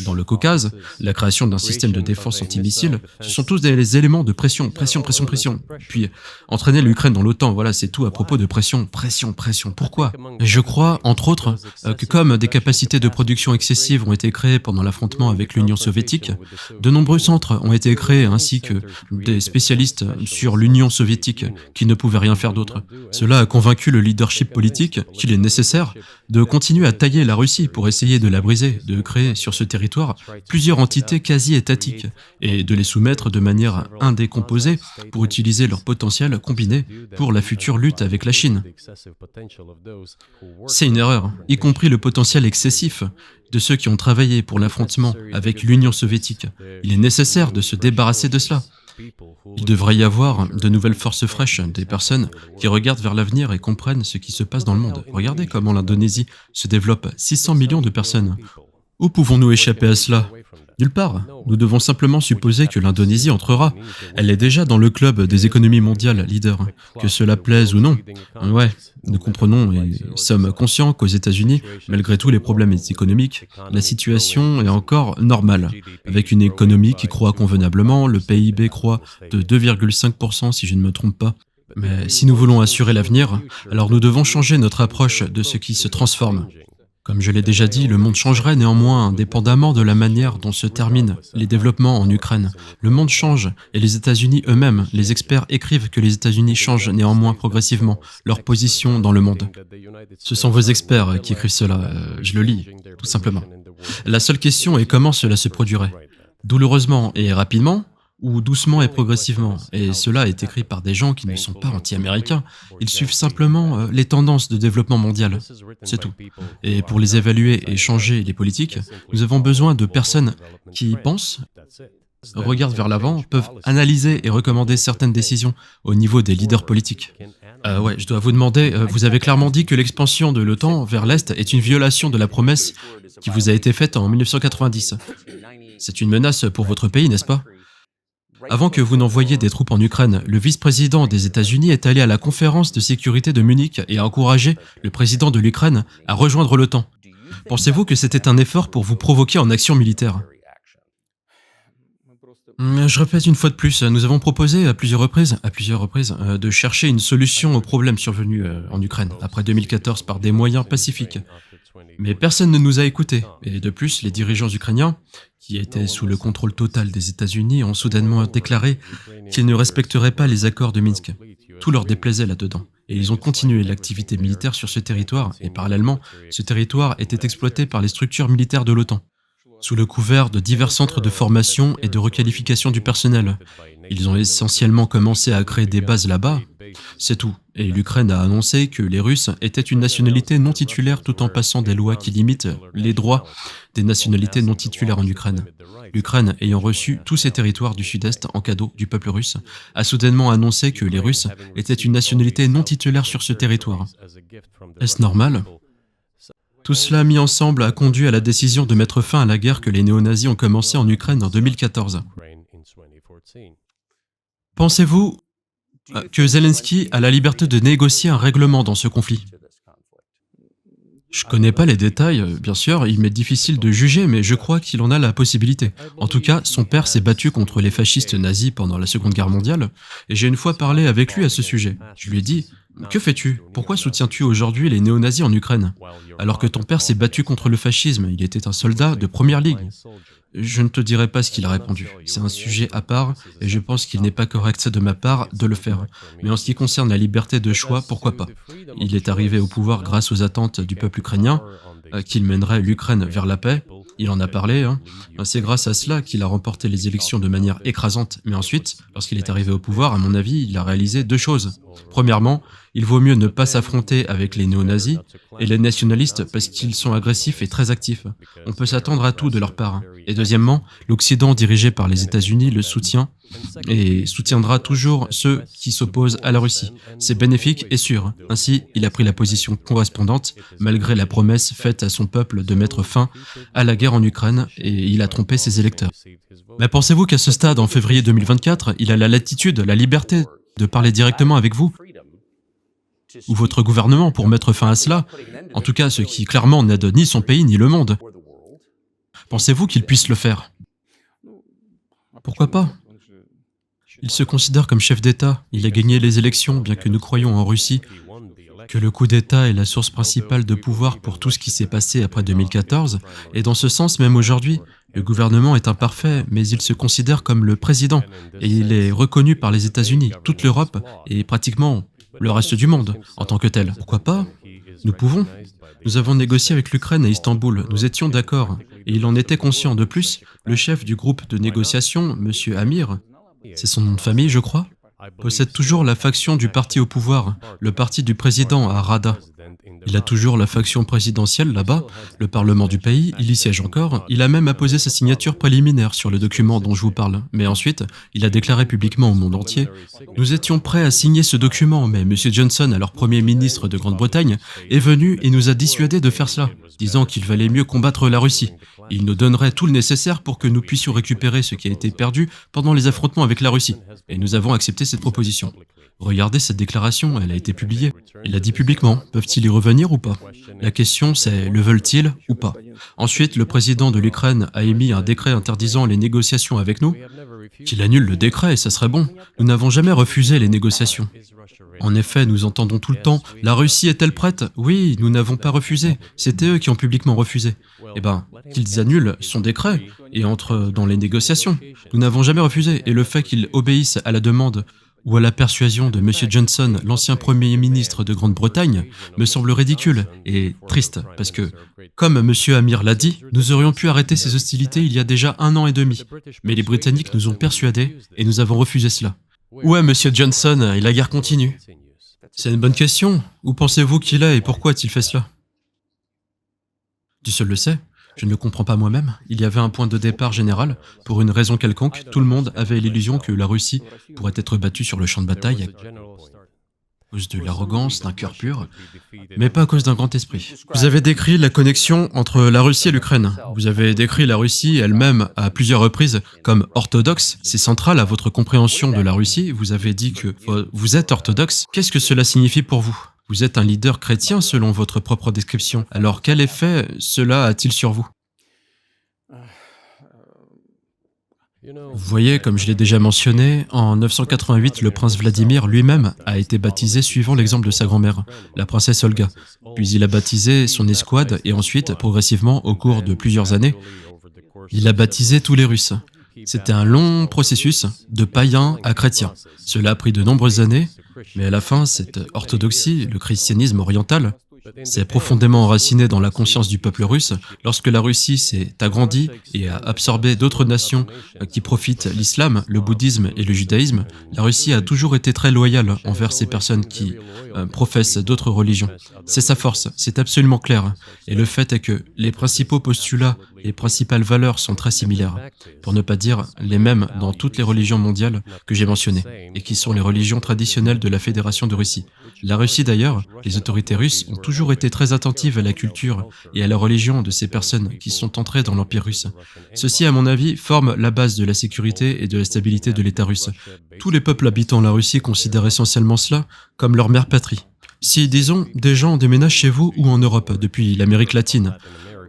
dans le Caucase, la création d'un système de défense antimissile, ce sont tous des éléments de pression, pression, pression, pression. Puis entraîner l'Ukraine dans l'OTAN, voilà, c'est tout à propos de pression, pression, pression. Pourquoi? Je crois, entre autres, que comme des capacités de production excessives ont été créées pendant l'affrontement avec l'Union soviétique, de nombreux centres ont été créés ainsi que des spécialistes sur l'Union soviétique qui ne pouvaient rien faire d'autre. Cela a convaincu le leadership politique qu'il est nécessaire de continuer à tailler la Russie pour essayer de la briser, de créer sur ce territoire plusieurs entités quasi-étatiques et de les soumettre de manière indécomposée pour utiliser leur potentiel combiné pour la future lutte avec la Chine. C'est une erreur, y compris le potentiel excessif de ceux qui ont travaillé pour l'affrontement avec l'Union soviétique. Il est nécessaire de se débarrasser de cela. Il devrait y avoir de nouvelles forces fraîches, des personnes qui regardent vers l'avenir et comprennent ce qui se passe dans le monde. Regardez comment l'Indonésie se développe, 600 millions de personnes. Où pouvons-nous échapper à cela? Nulle part. Nous devons simplement supposer que l'Indonésie entrera. Elle est déjà dans le club des économies mondiales leaders, que cela plaise ou non. Ouais, nous comprenons et sommes conscients qu'aux États-Unis, malgré tous les problèmes économiques, la situation est encore normale. Avec une économie qui croît convenablement, le PIB croît de 2,5% si je ne me trompe pas. Mais si nous voulons assurer l'avenir, alors nous devons changer notre approche de ce qui se transforme. Comme je l'ai déjà dit, le monde changerait néanmoins indépendamment de la manière dont se terminent les développements en Ukraine. Le monde change et les États-Unis eux-mêmes, les experts écrivent que les États-Unis changent néanmoins progressivement leur position dans le monde. Ce sont vos experts qui écrivent cela, je le lis, tout simplement. La seule question est comment cela se produirait. Douloureusement et rapidement, ou doucement et progressivement. Et cela est écrit par des gens qui ne sont pas anti-américains. Ils suivent simplement les tendances de développement mondial. C'est tout. Et pour les évaluer et changer les politiques, nous avons besoin de personnes qui pensent, regardent vers l'avant, peuvent analyser et recommander certaines décisions au niveau des leaders politiques. Ouais, je dois vous demander, vous avez clairement dit que l'expansion de l'OTAN vers l'Est est une violation de la promesse qui vous a été faite en 1990. C'est une menace pour votre pays, n'est-ce pas? Avant que vous n'envoyiez des troupes en Ukraine, le vice-président des États-Unis est allé à la conférence de sécurité de Munich et a encouragé le président de l'Ukraine à rejoindre l'OTAN. Pensez-vous que c'était un effort pour vous provoquer en action militaire? Je répète une fois de plus, nous avons proposé à plusieurs reprises, de chercher une solution au problème survenu en Ukraine après 2014 par des moyens pacifiques. Mais personne ne nous a écoutés. Et de plus, les dirigeants ukrainiens, qui étaient sous le contrôle total des États-Unis, ont soudainement déclaré qu'ils ne respecteraient pas les accords de Minsk. Tout leur déplaisait là-dedans. Et ils ont continué l'activité militaire sur ce territoire, et parallèlement, ce territoire était exploité par les structures militaires de l'OTAN, sous le couvert de divers centres de formation et de requalification du personnel. Ils ont essentiellement commencé à créer des bases là-bas. C'est tout. Et l'Ukraine a annoncé que les Russes étaient une nationalité non titulaire tout en passant des lois qui limitent les droits des nationalités non titulaires en Ukraine. L'Ukraine, ayant reçu tous ces territoires du Sud-Est en cadeau du peuple russe, a soudainement annoncé que les Russes étaient une nationalité non titulaire sur ce territoire. Est-ce normal? Tout cela mis ensemble a conduit à la décision de mettre fin à la guerre que les néo-nazis ont commencée en Ukraine en 2014. Pensez-vous que Zelensky a la liberté de négocier un règlement dans ce conflit? Je connais pas les détails, bien sûr, il m'est difficile de juger, mais je crois qu'il en a la possibilité. En tout cas, son père s'est battu contre les fascistes nazis pendant la Seconde Guerre mondiale, et j'ai une fois parlé avec lui à ce sujet. Je lui ai dit, que fais-tu? Pourquoi soutiens-tu aujourd'hui les néo-nazis en Ukraine? Alors que ton père s'est battu contre le fascisme, il était un soldat de première ligne. Je ne te dirai pas ce qu'il a répondu. C'est un sujet à part et je pense qu'il n'est pas correct de ma part de le faire. Mais en ce qui concerne la liberté de choix, pourquoi pas? Il est arrivé au pouvoir grâce aux attentes du peuple ukrainien, qu'il mènerait l'Ukraine vers la paix. Il en a parlé, hein. C'est grâce à cela qu'il a remporté les élections de manière écrasante. Mais ensuite, lorsqu'il est arrivé au pouvoir, à mon avis, il a réalisé deux choses. Premièrement, il vaut mieux ne pas s'affronter avec les néo-nazis et les nationalistes parce qu'ils sont agressifs et très actifs. On peut s'attendre à tout de leur part. Et deuxièmement, l'Occident dirigé par les États-Unis le soutient et soutiendra toujours ceux qui s'opposent à la Russie. C'est bénéfique et sûr. Ainsi, il a pris la position correspondante malgré la promesse faite à son peuple de mettre fin à la guerre en Ukraine et il a trompé ses électeurs. Mais pensez-vous qu'à ce stade, en février 2024, il a la latitude, la liberté de parler directement avec vous ou votre gouvernement pour mettre fin à cela, en tout cas ce qui clairement n'aide ni son pays ni le monde? Pensez-vous qu'il puisse le faire? Pourquoi pas? Il se considère comme chef d'État, il a gagné les élections, bien que nous croyons en Russie que le coup d'État est la source principale de pouvoir pour tout ce qui s'est passé après 2014, et dans ce sens, même aujourd'hui, le gouvernement est imparfait, mais il se considère comme le président, et il est reconnu par les États-Unis, toute l'Europe et pratiquement le reste du monde en tant que tel. Pourquoi pas? Nous pouvons. Nous avons négocié avec l'Ukraine à Istanbul, nous étions d'accord, et il en était conscient. De plus, le chef du groupe de négociation, M. Amir, c'est son nom de famille, je crois, possède toujours la faction du parti au pouvoir, le parti du président à Rada. Il a toujours la faction présidentielle là-bas, le parlement du pays, il y siège encore, il a même apposé sa signature préliminaire sur le document dont je vous parle. Mais ensuite, il a déclaré publiquement au monde entier « Nous étions prêts à signer ce document, mais M. Johnson, alors Premier ministre de Grande-Bretagne, est venu et nous a dissuadés de faire cela, disant qu'il valait mieux combattre la Russie. Il nous donnerait tout le nécessaire pour que nous puissions récupérer ce qui a été perdu pendant les affrontements avec la Russie. Et nous avons accepté cette proposition. » Regardez cette déclaration, elle a été publiée. Il l'a dit publiquement. Peuvent-ils y revenir ou pas? La question c'est, le veulent-ils ou pas? Ensuite, le président de l'Ukraine a émis un décret interdisant les négociations avec nous. Qu'il annule le décret, ça serait bon. Nous n'avons jamais refusé les négociations. En effet, nous entendons tout le temps « La Russie est-elle prête ?» Oui, nous n'avons pas refusé. C'était eux qui ont publiquement refusé. Eh bien, qu'ils annulent son décret et entrent dans les négociations. Nous n'avons jamais refusé. Et le fait qu'ils obéissent à la demande ou à la persuasion de M. Johnson, l'ancien Premier ministre de Grande-Bretagne, me semble ridicule et triste, parce que, comme M. Amir l'a dit, nous aurions pu arrêter ces hostilités il y a déjà 1 an et demi. Mais les Britanniques nous ont persuadés et nous avons refusé cela. Où est M. Johnson et la guerre continue? C'est une bonne question. Où pensez-vous qu'il est et pourquoi a-t-il fait cela? Dieu seul le sait. Je ne le comprends pas moi-même. Il y avait un point de départ général. Pour une raison quelconque, tout le monde avait l'illusion que la Russie pourrait être battue sur le champ de bataille à cause de l'arrogance, d'un cœur pur, mais pas à cause d'un grand esprit. Vous avez décrit la connexion entre la Russie et l'Ukraine. Vous avez décrit la Russie elle-même à plusieurs reprises comme orthodoxe. C'est central à votre compréhension de la Russie. Vous avez dit que vous êtes orthodoxe. Qu'est-ce que cela signifie pour vous? Vous êtes un leader chrétien selon votre propre description. Alors quel effet cela a-t-il sur vous? Vous voyez, comme je l'ai déjà mentionné, en 988, le prince Vladimir lui-même a été baptisé suivant l'exemple de sa grand-mère, la princesse Olga. Puis il a baptisé son escouade et ensuite, progressivement, au cours de plusieurs années, il a baptisé tous les Russes. C'était un long processus de païen à chrétien. Cela a pris de nombreuses années, mais à la fin, cette orthodoxie, le christianisme oriental, s'est profondément enraciné dans la conscience du peuple russe. Lorsque la Russie s'est agrandie et a absorbé d'autres nations qui profitent l'islam, le bouddhisme et le judaïsme, la Russie a toujours été très loyale envers ces personnes qui professent d'autres religions. C'est sa force, c'est absolument clair. Et le fait est que les principaux postulats, les principales valeurs sont très similaires, pour ne pas dire les mêmes dans toutes les religions mondiales que j'ai mentionnées, et qui sont les religions traditionnelles de la Fédération de Russie. La Russie d'ailleurs, les autorités russes ont toujours été très attentives à la culture et à la religion de ces personnes qui sont entrées dans l'Empire russe. Ceci, à mon avis, forme la base de la sécurité et de la stabilité de l'État russe. Tous les peuples habitant la Russie considèrent essentiellement cela comme leur mère patrie. Si, disons, des gens déménagent chez vous ou en Europe depuis l'Amérique latine,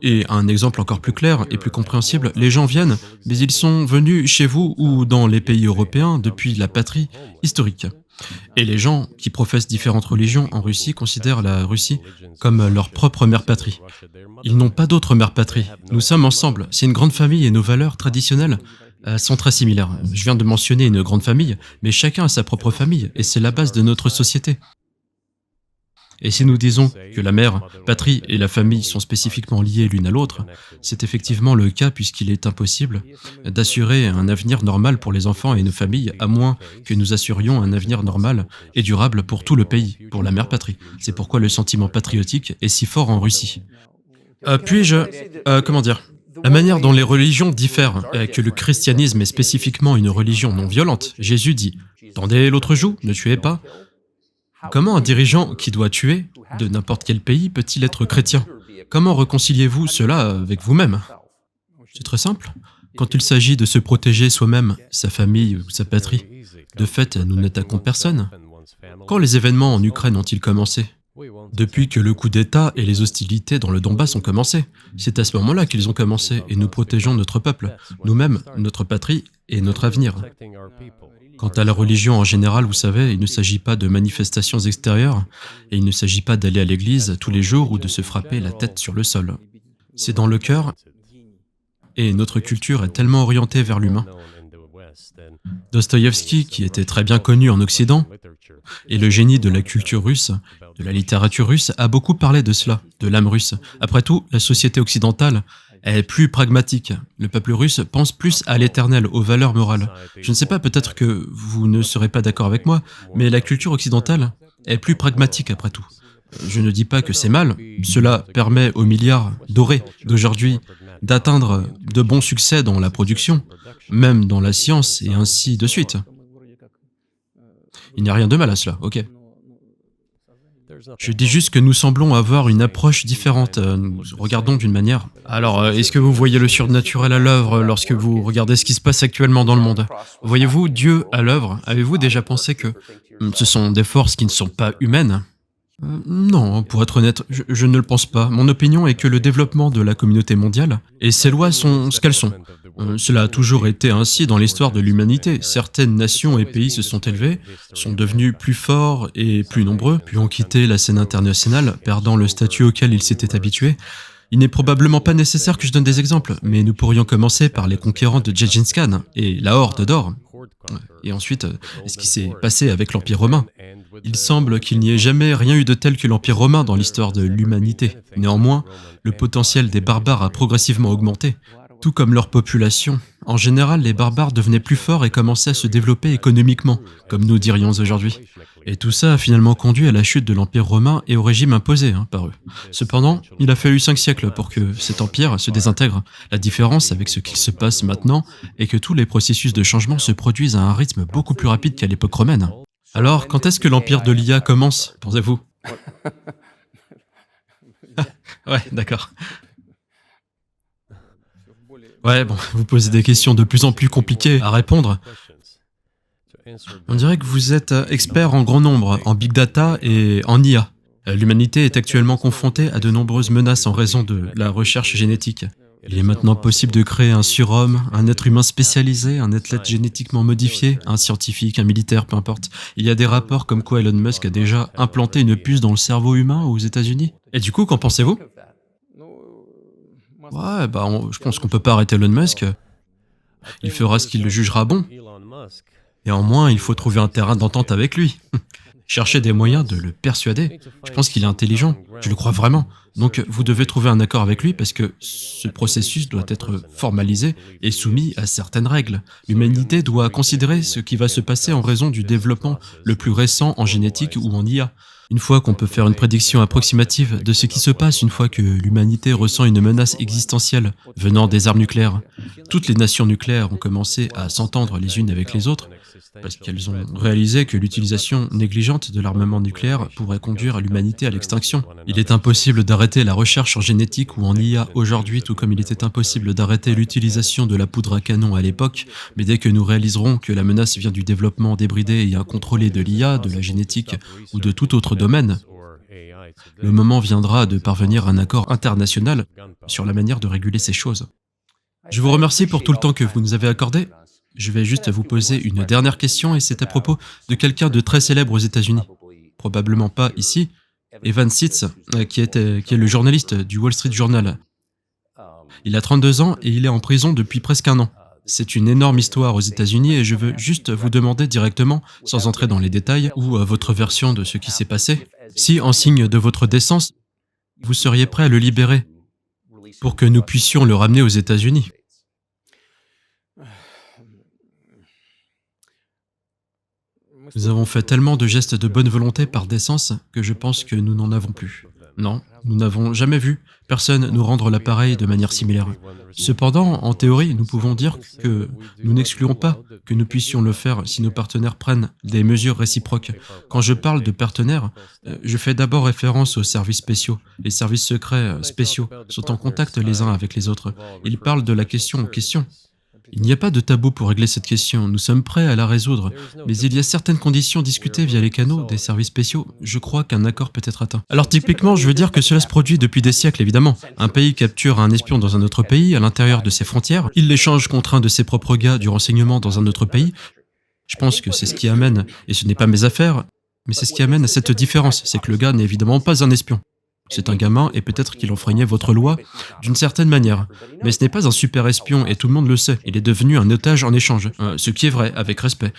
Et un exemple encore plus clair et plus compréhensible, les gens viennent, mais ils sont venus chez vous ou dans les pays européens depuis la patrie historique. Et les gens qui professent différentes religions en Russie considèrent la Russie comme leur propre mère patrie. Ils n'ont pas d'autre mère patrie. Nous sommes ensemble. C'est une grande famille et nos valeurs traditionnelles sont très similaires. Je viens de mentionner une grande famille, mais chacun a sa propre famille et c'est la base de notre société. Et si nous disons que la mère, patrie et la famille sont spécifiquement liées l'une à l'autre, c'est effectivement le cas puisqu'il est impossible d'assurer un avenir normal pour les enfants et nos familles, à moins que nous assurions un avenir normal et durable pour tout le pays, pour la mère patrie. C'est pourquoi le sentiment patriotique est si fort en Russie. Comment dire la manière dont les religions diffèrent, que le christianisme est spécifiquement une religion non violente, Jésus dit « Tendez l'autre joue, ne tuez pas ». Comment un dirigeant qui doit tuer, de n'importe quel pays, peut-il être chrétien? Comment réconciliez-vous cela avec vous-même? C'est très simple. Quand il s'agit de se protéger soi-même, sa famille ou sa patrie, de fait, nous n'attaquons personne. Quand les événements en Ukraine ont-ils commencé? Depuis que le coup d'État et les hostilités dans le Donbass ont commencé. C'est à ce moment-là qu'ils ont commencé et nous protégeons notre peuple, nous-mêmes, notre patrie et notre avenir. Quant à la religion en général, vous savez, il ne s'agit pas de manifestations extérieures et il ne s'agit pas d'aller à l'église tous les jours ou de se frapper la tête sur le sol. C'est dans le cœur et notre culture est tellement orientée vers l'humain. Dostoïevski, qui était très bien connu en Occident, et le génie de la culture russe, de la littérature russe, a beaucoup parlé de cela, de l'âme russe. Après tout, la société occidentale est plus pragmatique. Le peuple russe pense plus à l'éternel, aux valeurs morales. Je ne sais pas, peut-être que vous ne serez pas d'accord avec moi, mais la culture occidentale est plus pragmatique après tout. Je ne dis pas que c'est mal, cela permet aux milliards dorés d'aujourd'hui d'atteindre de bons succès dans la production, même dans la science et ainsi de suite. Il n'y a rien de mal à cela, ok. Je dis juste que nous semblons avoir une approche différente, nous regardons d'une manière. Alors, est-ce que vous voyez le surnaturel à l'œuvre lorsque vous regardez ce qui se passe actuellement dans le monde? Voyez-vous Dieu à l'œuvre? Avez-vous déjà pensé que ce sont des forces qui ne sont pas humaines? Non, pour être honnête, je ne le pense pas. Mon opinion est que le développement de la communauté mondiale et ses lois sont ce qu'elles sont. Cela a toujours été ainsi dans l'histoire de l'humanité. Certaines nations et pays se sont élevés, sont devenus plus forts et plus nombreux, puis ont quitté la scène internationale, perdant le statut auquel ils s'étaient habitués. Il n'est probablement pas nécessaire que je donne des exemples, mais nous pourrions commencer par les conquérants de Gengis Khan et la Horde d'Or. Et ensuite, ce qui s'est passé avec l'Empire romain. Il semble qu'il n'y ait jamais rien eu de tel que l'Empire romain dans l'histoire de l'humanité. Néanmoins, le potentiel des barbares a progressivement augmenté, tout comme leur population. En général, les barbares devenaient plus forts et commençaient à se développer économiquement, comme nous dirions aujourd'hui. Et tout ça a finalement conduit à la chute de l'Empire romain et au régime imposé par eux. Cependant, il a fallu 5 siècles pour que cet empire se désintègre. La différence avec ce qu'il se passe maintenant est que tous les processus de changement se produisent à un rythme beaucoup plus rapide qu'à l'époque romaine. Alors, quand est-ce que l'empire de l'IA commence, pensez-vous? Ouais, d'accord. Ouais, bon, vous posez des questions de plus en plus compliquées à répondre. On dirait que vous êtes expert en grand nombre, en big data et en IA. L'humanité est actuellement confrontée à de nombreuses menaces en raison de la recherche génétique. Il est maintenant possible de créer un surhomme, un être humain spécialisé, un athlète génétiquement modifié, un scientifique, un militaire, peu importe. Il y a des rapports comme quoi Elon Musk a déjà implanté une puce dans le cerveau humain aux États-Unis. Et du coup, qu'en pensez-vous? Ouais, je pense qu'on peut pas arrêter Elon Musk. Il fera ce qu'il le jugera bon. Néanmoins, il faut trouver un terrain d'entente avec lui. Chercher des moyens de le persuader. Je pense qu'il est intelligent, je le crois vraiment. Donc vous devez trouver un accord avec lui parce que ce processus doit être formalisé et soumis à certaines règles. L'humanité doit considérer ce qui va se passer en raison du développement le plus récent en génétique ou en IA. Une fois qu'on peut faire une prédiction approximative de ce qui se passe une fois que l'humanité ressent une menace existentielle venant des armes nucléaires, toutes les nations nucléaires ont commencé à s'entendre les unes avec les autres parce qu'elles ont réalisé que l'utilisation négligente de l'armement nucléaire pourrait conduire l'humanité à l'extinction. Il est impossible d'arrêter la recherche en génétique ou en IA aujourd'hui, tout comme il était impossible d'arrêter l'utilisation de la poudre à canon à l'époque, mais dès que nous réaliserons que la menace vient du développement débridé et incontrôlé de l'IA, de la génétique ou de tout autre domaine, Le moment viendra de parvenir à un accord international sur la manière de réguler ces choses. Je vous remercie pour tout le temps que vous nous avez accordé. Je vais juste vous poser une dernière question et c'est à propos de quelqu'un de très célèbre aux États-Unis. Probablement pas ici, Evan Sitz, qui est le journaliste du Wall Street Journal. Il a 32 ans et il est en prison depuis presque un an. C'est une énorme histoire aux États-Unis et je veux juste vous demander directement, sans entrer dans les détails ou votre version de ce qui s'est passé, si, en signe de votre décence, vous seriez prêt à le libérer pour que nous puissions le ramener aux États-Unis. Nous avons fait tellement de gestes de bonne volonté par décence que je pense que nous n'en avons plus. Non, nous n'avons jamais vu personne nous rendre l'appareil de manière similaire. Cependant, en théorie, nous pouvons dire que nous n'excluons pas que nous puissions le faire si nos partenaires prennent des mesures réciproques. Quand je parle de partenaires, je fais d'abord référence aux services spéciaux. Les services secrets spéciaux sont en contact les uns avec les autres. Ils parlent de la question en question. Il n'y a pas de tabou pour régler cette question, nous sommes prêts à la résoudre, mais il y a certaines conditions discutées via les canaux des services spéciaux, je crois qu'un accord peut être atteint. Alors typiquement, je veux dire que cela se produit depuis des siècles évidemment. Un pays capture un espion dans un autre pays, à l'intérieur de ses frontières, il l'échange contre un de ses propres gars du renseignement dans un autre pays. Je pense que c'est ce qui amène, et ce n'est pas mes affaires, mais c'est ce qui amène à cette différence, c'est que le gars n'est évidemment pas un espion. C'est un gamin et peut-être qu'il enfreignait votre loi d'une certaine manière. Mais ce n'est pas un super espion et tout le monde le sait. Il est devenu un otage en échange. Ce qui est vrai, avec respect.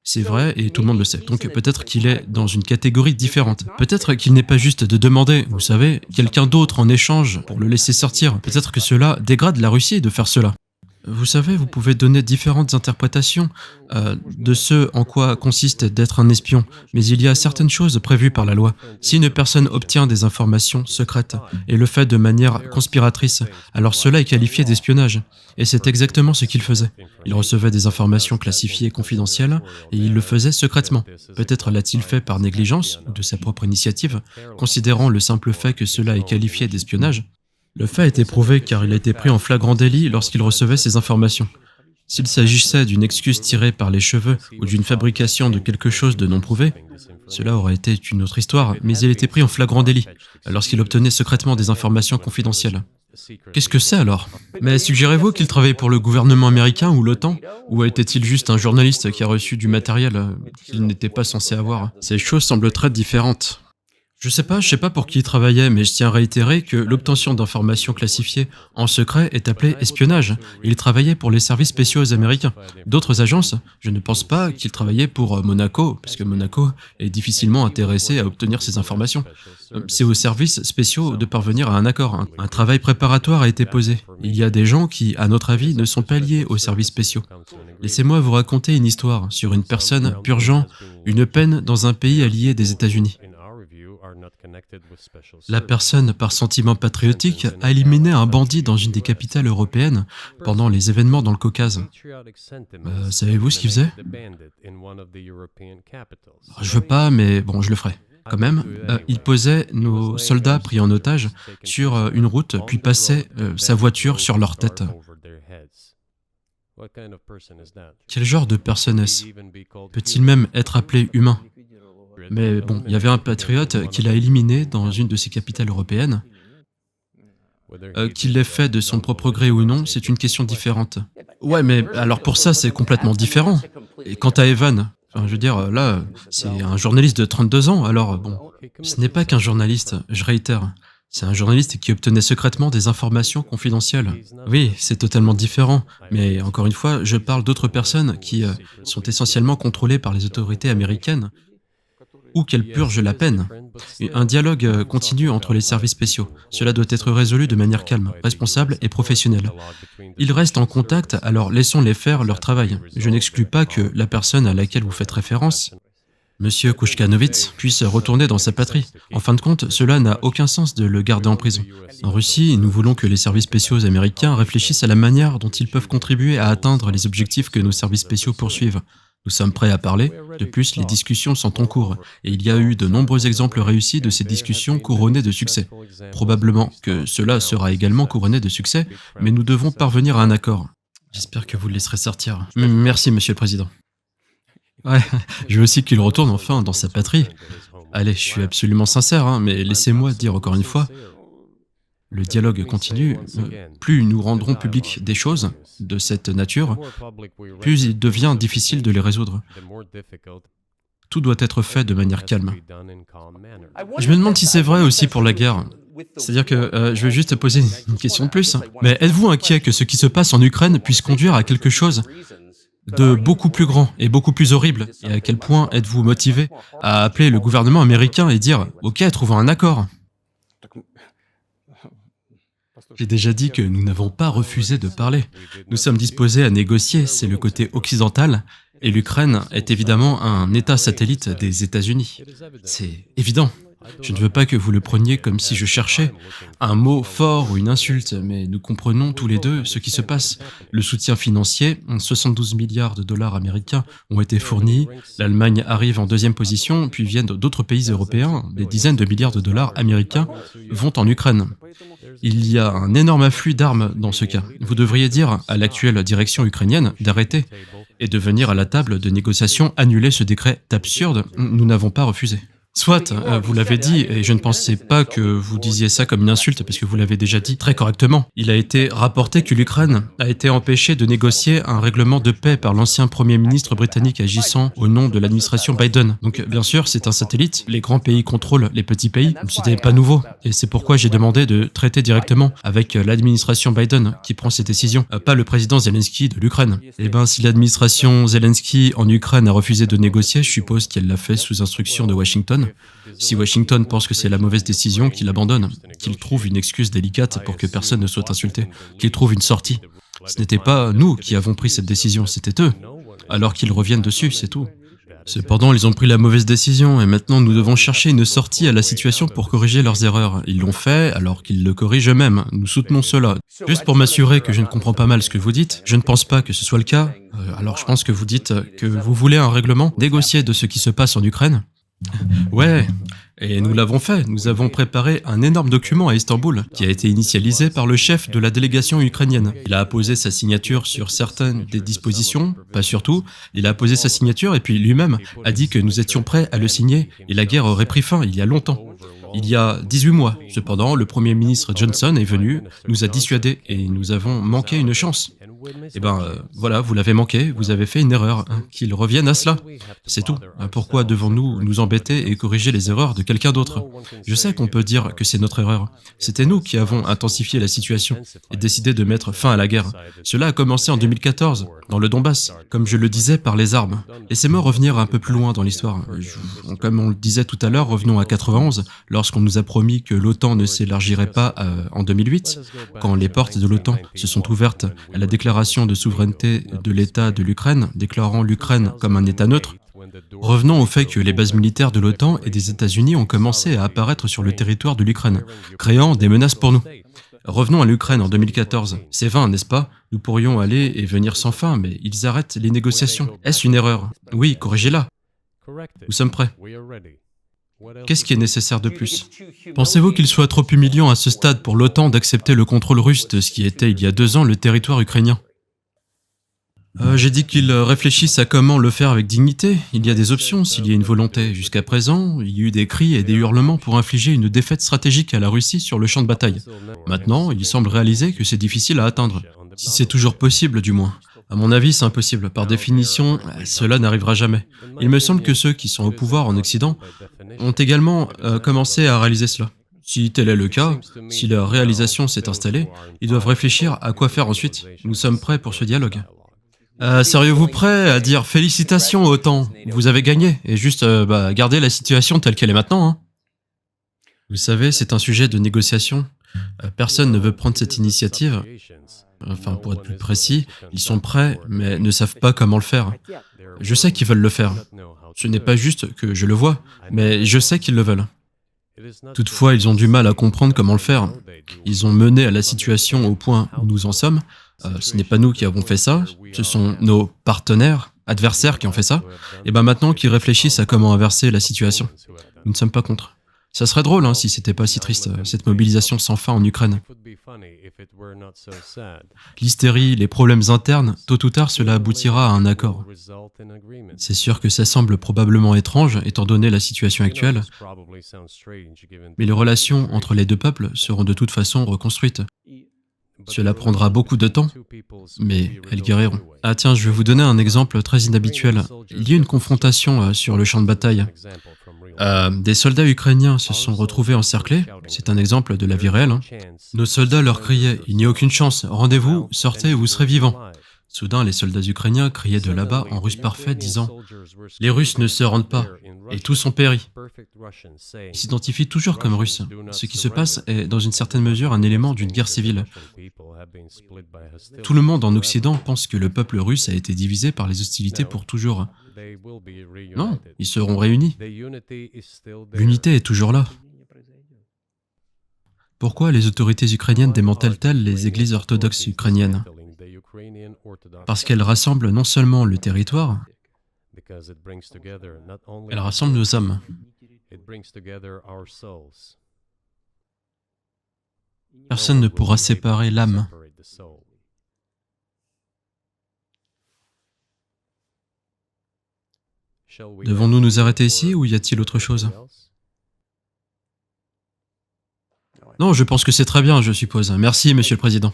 C'est vrai et tout le monde le sait. Donc peut-être qu'il est dans une catégorie différente. Peut-être qu'il n'est pas juste de demander, vous savez, quelqu'un d'autre en échange pour le laisser sortir. Peut-être que cela dégrade la Russie de faire cela. Vous savez, vous pouvez donner différentes interprétations de ce en quoi consiste d'être un espion, mais il y a certaines choses prévues par la loi. Si une personne obtient des informations secrètes et le fait de manière conspiratrice, alors cela est qualifié d'espionnage. Et c'est exactement ce qu'il faisait. Il recevait des informations classifiées et confidentielles, et il le faisait secrètement. Peut-être l'a-t-il fait par négligence ou de sa propre initiative, considérant le simple fait que cela est qualifié d'espionnage. Le fait a été prouvé car il a été pris en flagrant délit lorsqu'il recevait ces informations. S'il s'agissait d'une excuse tirée par les cheveux ou d'une fabrication de quelque chose de non prouvé, cela aurait été une autre histoire, mais il a été pris en flagrant délit lorsqu'il obtenait secrètement des informations confidentielles. Qu'est-ce que c'est alors? Mais suggérez-vous qu'il travaillait pour le gouvernement américain ou l'OTAN? Ou était-il juste un journaliste qui a reçu du matériel qu'il n'était pas censé avoir? Ces choses semblent très différentes. Je sais pas pour qui il travaillait, mais je tiens à réitérer que l'obtention d'informations classifiées en secret est appelée espionnage. Il travaillait pour les services spéciaux américains. D'autres agences, je ne pense pas qu'il travaillait pour Monaco, puisque Monaco est difficilement intéressé à obtenir ces informations. C'est aux services spéciaux de parvenir à un accord. Un travail préparatoire a été posé. Il y a des gens qui, à notre avis, ne sont pas liés aux services spéciaux. Laissez-moi vous raconter une histoire sur une personne purgeant une peine dans un pays allié des États-Unis. La personne, par sentiment patriotique, a éliminé un bandit dans une des capitales européennes pendant les événements dans le Caucase. Savez-vous ce qu'il faisait? Je veux pas, mais bon, je le ferai. Quand même, il posait nos soldats pris en otage sur une route, puis passait sa voiture sur leur tête. Quel genre de personne est-ce? Peut-il même être appelé humain? Mais bon, il y avait un patriote qui l'a éliminé dans une de ces capitales européennes. Qu'il l'ait fait de son propre gré ou non, c'est une question différente. Ouais, mais alors pour ça, c'est complètement différent. Et quant à Evan, enfin, je veux dire, là, c'est un journaliste de 32 ans, alors bon, ce n'est pas qu'un journaliste, je réitère. C'est un journaliste qui obtenait secrètement des informations confidentielles. Oui, c'est totalement différent, mais encore une fois, je parle d'autres personnes qui sont essentiellement contrôlées par les autorités américaines ou qu'elles purgent la peine. Un dialogue continu entre les services spéciaux. Cela doit être résolu de manière calme, responsable et professionnelle. Ils restent en contact, alors laissons-les faire leur travail. Je n'exclus pas que la personne à laquelle vous faites référence, Monsieur Kouchkanovitz, puisse retourner dans sa patrie. En fin de compte, cela n'a aucun sens de le garder en prison. En Russie, nous voulons que les services spéciaux américains réfléchissent à la manière dont ils peuvent contribuer à atteindre les objectifs que nos services spéciaux poursuivent. Nous sommes prêts à parler. De plus, les discussions sont en cours, et il y a eu de nombreux exemples réussis de ces discussions couronnées de succès. Probablement que cela sera également couronné de succès, mais nous devons parvenir à un accord. J'espère que vous le laisserez sortir. Merci, Monsieur le Président. Ouais, je veux aussi qu'il retourne enfin dans sa patrie. Allez, je suis absolument sincère, hein, mais laissez-moi dire encore une fois, le dialogue continue. Plus nous rendrons public des choses de cette nature, plus il devient difficile de les résoudre. Tout doit être fait de manière calme. Je me demande si c'est vrai aussi pour la guerre. C'est-à-dire que je vais juste poser une question de plus. Mais êtes-vous inquiet que ce qui se passe en Ukraine puisse conduire à quelque chose de beaucoup plus grand et beaucoup plus horrible? Et à quel point êtes-vous motivé à appeler le gouvernement américain et dire « Ok, trouvons un accord ». J'ai déjà dit que nous n'avons pas refusé de parler. Nous sommes disposés à négocier, c'est le côté occidental, et l'Ukraine est évidemment un État satellite des États-Unis. C'est évident. Je ne veux pas que vous le preniez comme si je cherchais un mot fort ou une insulte, mais nous comprenons tous les deux ce qui se passe. Le soutien financier, 72 milliards de dollars américains ont été fournis, l'Allemagne arrive en deuxième position, puis viennent d'autres pays européens, des dizaines de milliards de dollars américains vont en Ukraine. Il y a un énorme afflux d'armes dans ce cas. Vous devriez dire à l'actuelle direction ukrainienne d'arrêter et de venir à la table de négociation annuler ce décret absurde. Nous n'avons pas refusé. Soit, vous l'avez dit, et je ne pensais pas que vous disiez ça comme une insulte, parce que vous l'avez déjà dit très correctement. Il a été rapporté que l'Ukraine a été empêchée de négocier un règlement de paix par l'ancien Premier ministre britannique agissant au nom de l'administration Biden. Donc, bien sûr, c'est un satellite, les grands pays contrôlent les petits pays, c'était pas nouveau. Et c'est pourquoi j'ai demandé de traiter directement avec l'administration Biden qui prend ces décisions, pas le président Zelensky de l'Ukraine. Eh ben, si l'administration Zelensky en Ukraine a refusé de négocier, je suppose qu'elle l'a fait sous instruction de Washington. Si Washington pense que c'est la mauvaise décision, qu'il abandonne, qu'il trouve une excuse délicate pour que personne ne soit insulté, qu'il trouve une sortie. Ce n'était pas nous qui avons pris cette décision, c'était eux. Alors qu'ils reviennent dessus, c'est tout. Cependant, ils ont pris la mauvaise décision et maintenant nous devons chercher une sortie à la situation pour corriger leurs erreurs. Ils l'ont fait alors qu'ils le corrigent eux-mêmes. Nous soutenons cela. Juste pour m'assurer que je ne comprends pas mal ce que vous dites, je ne pense pas que ce soit le cas. Alors je pense que vous dites que vous voulez un règlement négocié de ce qui se passe en Ukraine. Ouais, et nous l'avons fait. Nous avons préparé un énorme document à Istanbul qui a été initialisé par le chef de la délégation ukrainienne. Il a apposé sa signature sur certaines des dispositions, pas sur tout. Il a apposé sa signature et puis lui-même a dit que nous étions prêts à le signer et la guerre aurait pris fin il y a longtemps. Il y a 18 mois. Cependant, le Premier ministre Johnson est venu, nous a dissuadés et nous avons manqué une chance. Eh ben, voilà, vous l'avez manqué, vous avez fait une erreur. Qu'il revienne à cela. C'est tout. Pourquoi devons-nous nous embêter et corriger les erreurs de quelqu'un d'autre? Je sais qu'on peut dire que c'est notre erreur. C'était nous qui avons intensifié la situation et décidé de mettre fin à la guerre. Cela a commencé en 2014, dans le Donbass, comme je le disais, par les armes. Laissez-moi revenir un peu plus loin dans l'histoire. Comme on le disait tout à l'heure, revenons à 91, lorsqu'on nous a promis que l'OTAN ne s'élargirait pas en 2008, quand les portes de l'OTAN se sont ouvertes à la déclaration de souveraineté de l'État de l'Ukraine, déclarant l'Ukraine comme un État neutre. Revenons au fait que les bases militaires de l'OTAN et des États-Unis ont commencé à apparaître sur le territoire de l'Ukraine, créant des menaces pour nous. Revenons à l'Ukraine en 2014. C'est vain, n'est-ce pas? Nous pourrions aller et venir sans fin, mais ils arrêtent les négociations. Est-ce une erreur? Oui, corrigez-la. Nous sommes prêts. Qu'est-ce qui est nécessaire de plus? Pensez-vous qu'il soit trop humiliant à ce stade pour l'OTAN d'accepter le contrôle russe de ce qui était il y a 2 ans le territoire ukrainien? J'ai dit qu'ils réfléchissent à comment le faire avec dignité. Il y a des options s'il y a une volonté. Jusqu'à présent, il y a eu des cris et des hurlements pour infliger une défaite stratégique à la Russie sur le champ de bataille. Maintenant, il semble réaliser que c'est difficile à atteindre. Si c'est toujours possible, du moins. À mon avis, c'est impossible. Par définition, cela n'arrivera jamais. Il me semble que ceux qui sont au pouvoir en Occident ont également commencé à réaliser cela. Si tel est le cas, si leur réalisation s'est installée, ils doivent réfléchir à quoi faire ensuite. Nous sommes prêts pour ce dialogue. Seriez-vous prêt à dire félicitations au OTAN, vous avez gagné, et juste garder la situation telle qu'elle est maintenant, hein? Vous savez, c'est un sujet de négociation. Personne ne veut prendre cette initiative. Enfin, pour être plus précis, ils sont prêts, mais ne savent pas comment le faire. Je sais qu'ils veulent le faire. Ce n'est pas juste que je le vois, mais je sais qu'ils le veulent. Toutefois, ils ont du mal à comprendre comment le faire. Ils ont mené à la situation au point où nous en sommes. Ce n'est pas nous qui avons fait ça, ce sont nos partenaires, adversaires qui ont fait ça. Et maintenant qu'ils réfléchissent à comment inverser la situation. Nous ne sommes pas contre. Ça serait drôle si c'était pas si triste, cette mobilisation sans fin en Ukraine. L'hystérie, les problèmes internes, tôt ou tard cela aboutira à un accord. C'est sûr que ça semble probablement étrange étant donné la situation actuelle, mais les relations entre les deux peuples seront de toute façon reconstruites. Cela prendra beaucoup de temps, mais elles guériront. Ah tiens, je vais vous donner un exemple très inhabituel. Il y a eu une confrontation sur le champ de bataille. Des soldats ukrainiens se sont retrouvés encerclés, c'est un exemple de la vie réelle. Nos soldats leur criaient « Il n'y a aucune chance, rendez-vous, sortez ou vous serez vivants ». Soudain, les soldats ukrainiens criaient de là-bas en russe parfait, disant « Les Russes ne se rendent pas, et tous ont péri ». Ils s'identifient toujours comme Russes. Ce qui se passe est, dans une certaine mesure, un élément d'une guerre civile. Tout le monde en Occident pense que le peuple russe a été divisé par les hostilités pour toujours. Non, ils seront réunis. L'unité est toujours là. Pourquoi les autorités ukrainiennes démantèlent-elles les églises orthodoxes ukrainiennes? Parce qu'elles rassemblent non seulement le territoire, elles rassemblent nos âmes. Personne ne pourra séparer l'âme. Devons-nous nous arrêter ici ou y a-t-il autre chose? Non, je pense que c'est très bien, je suppose. Merci, Monsieur le Président.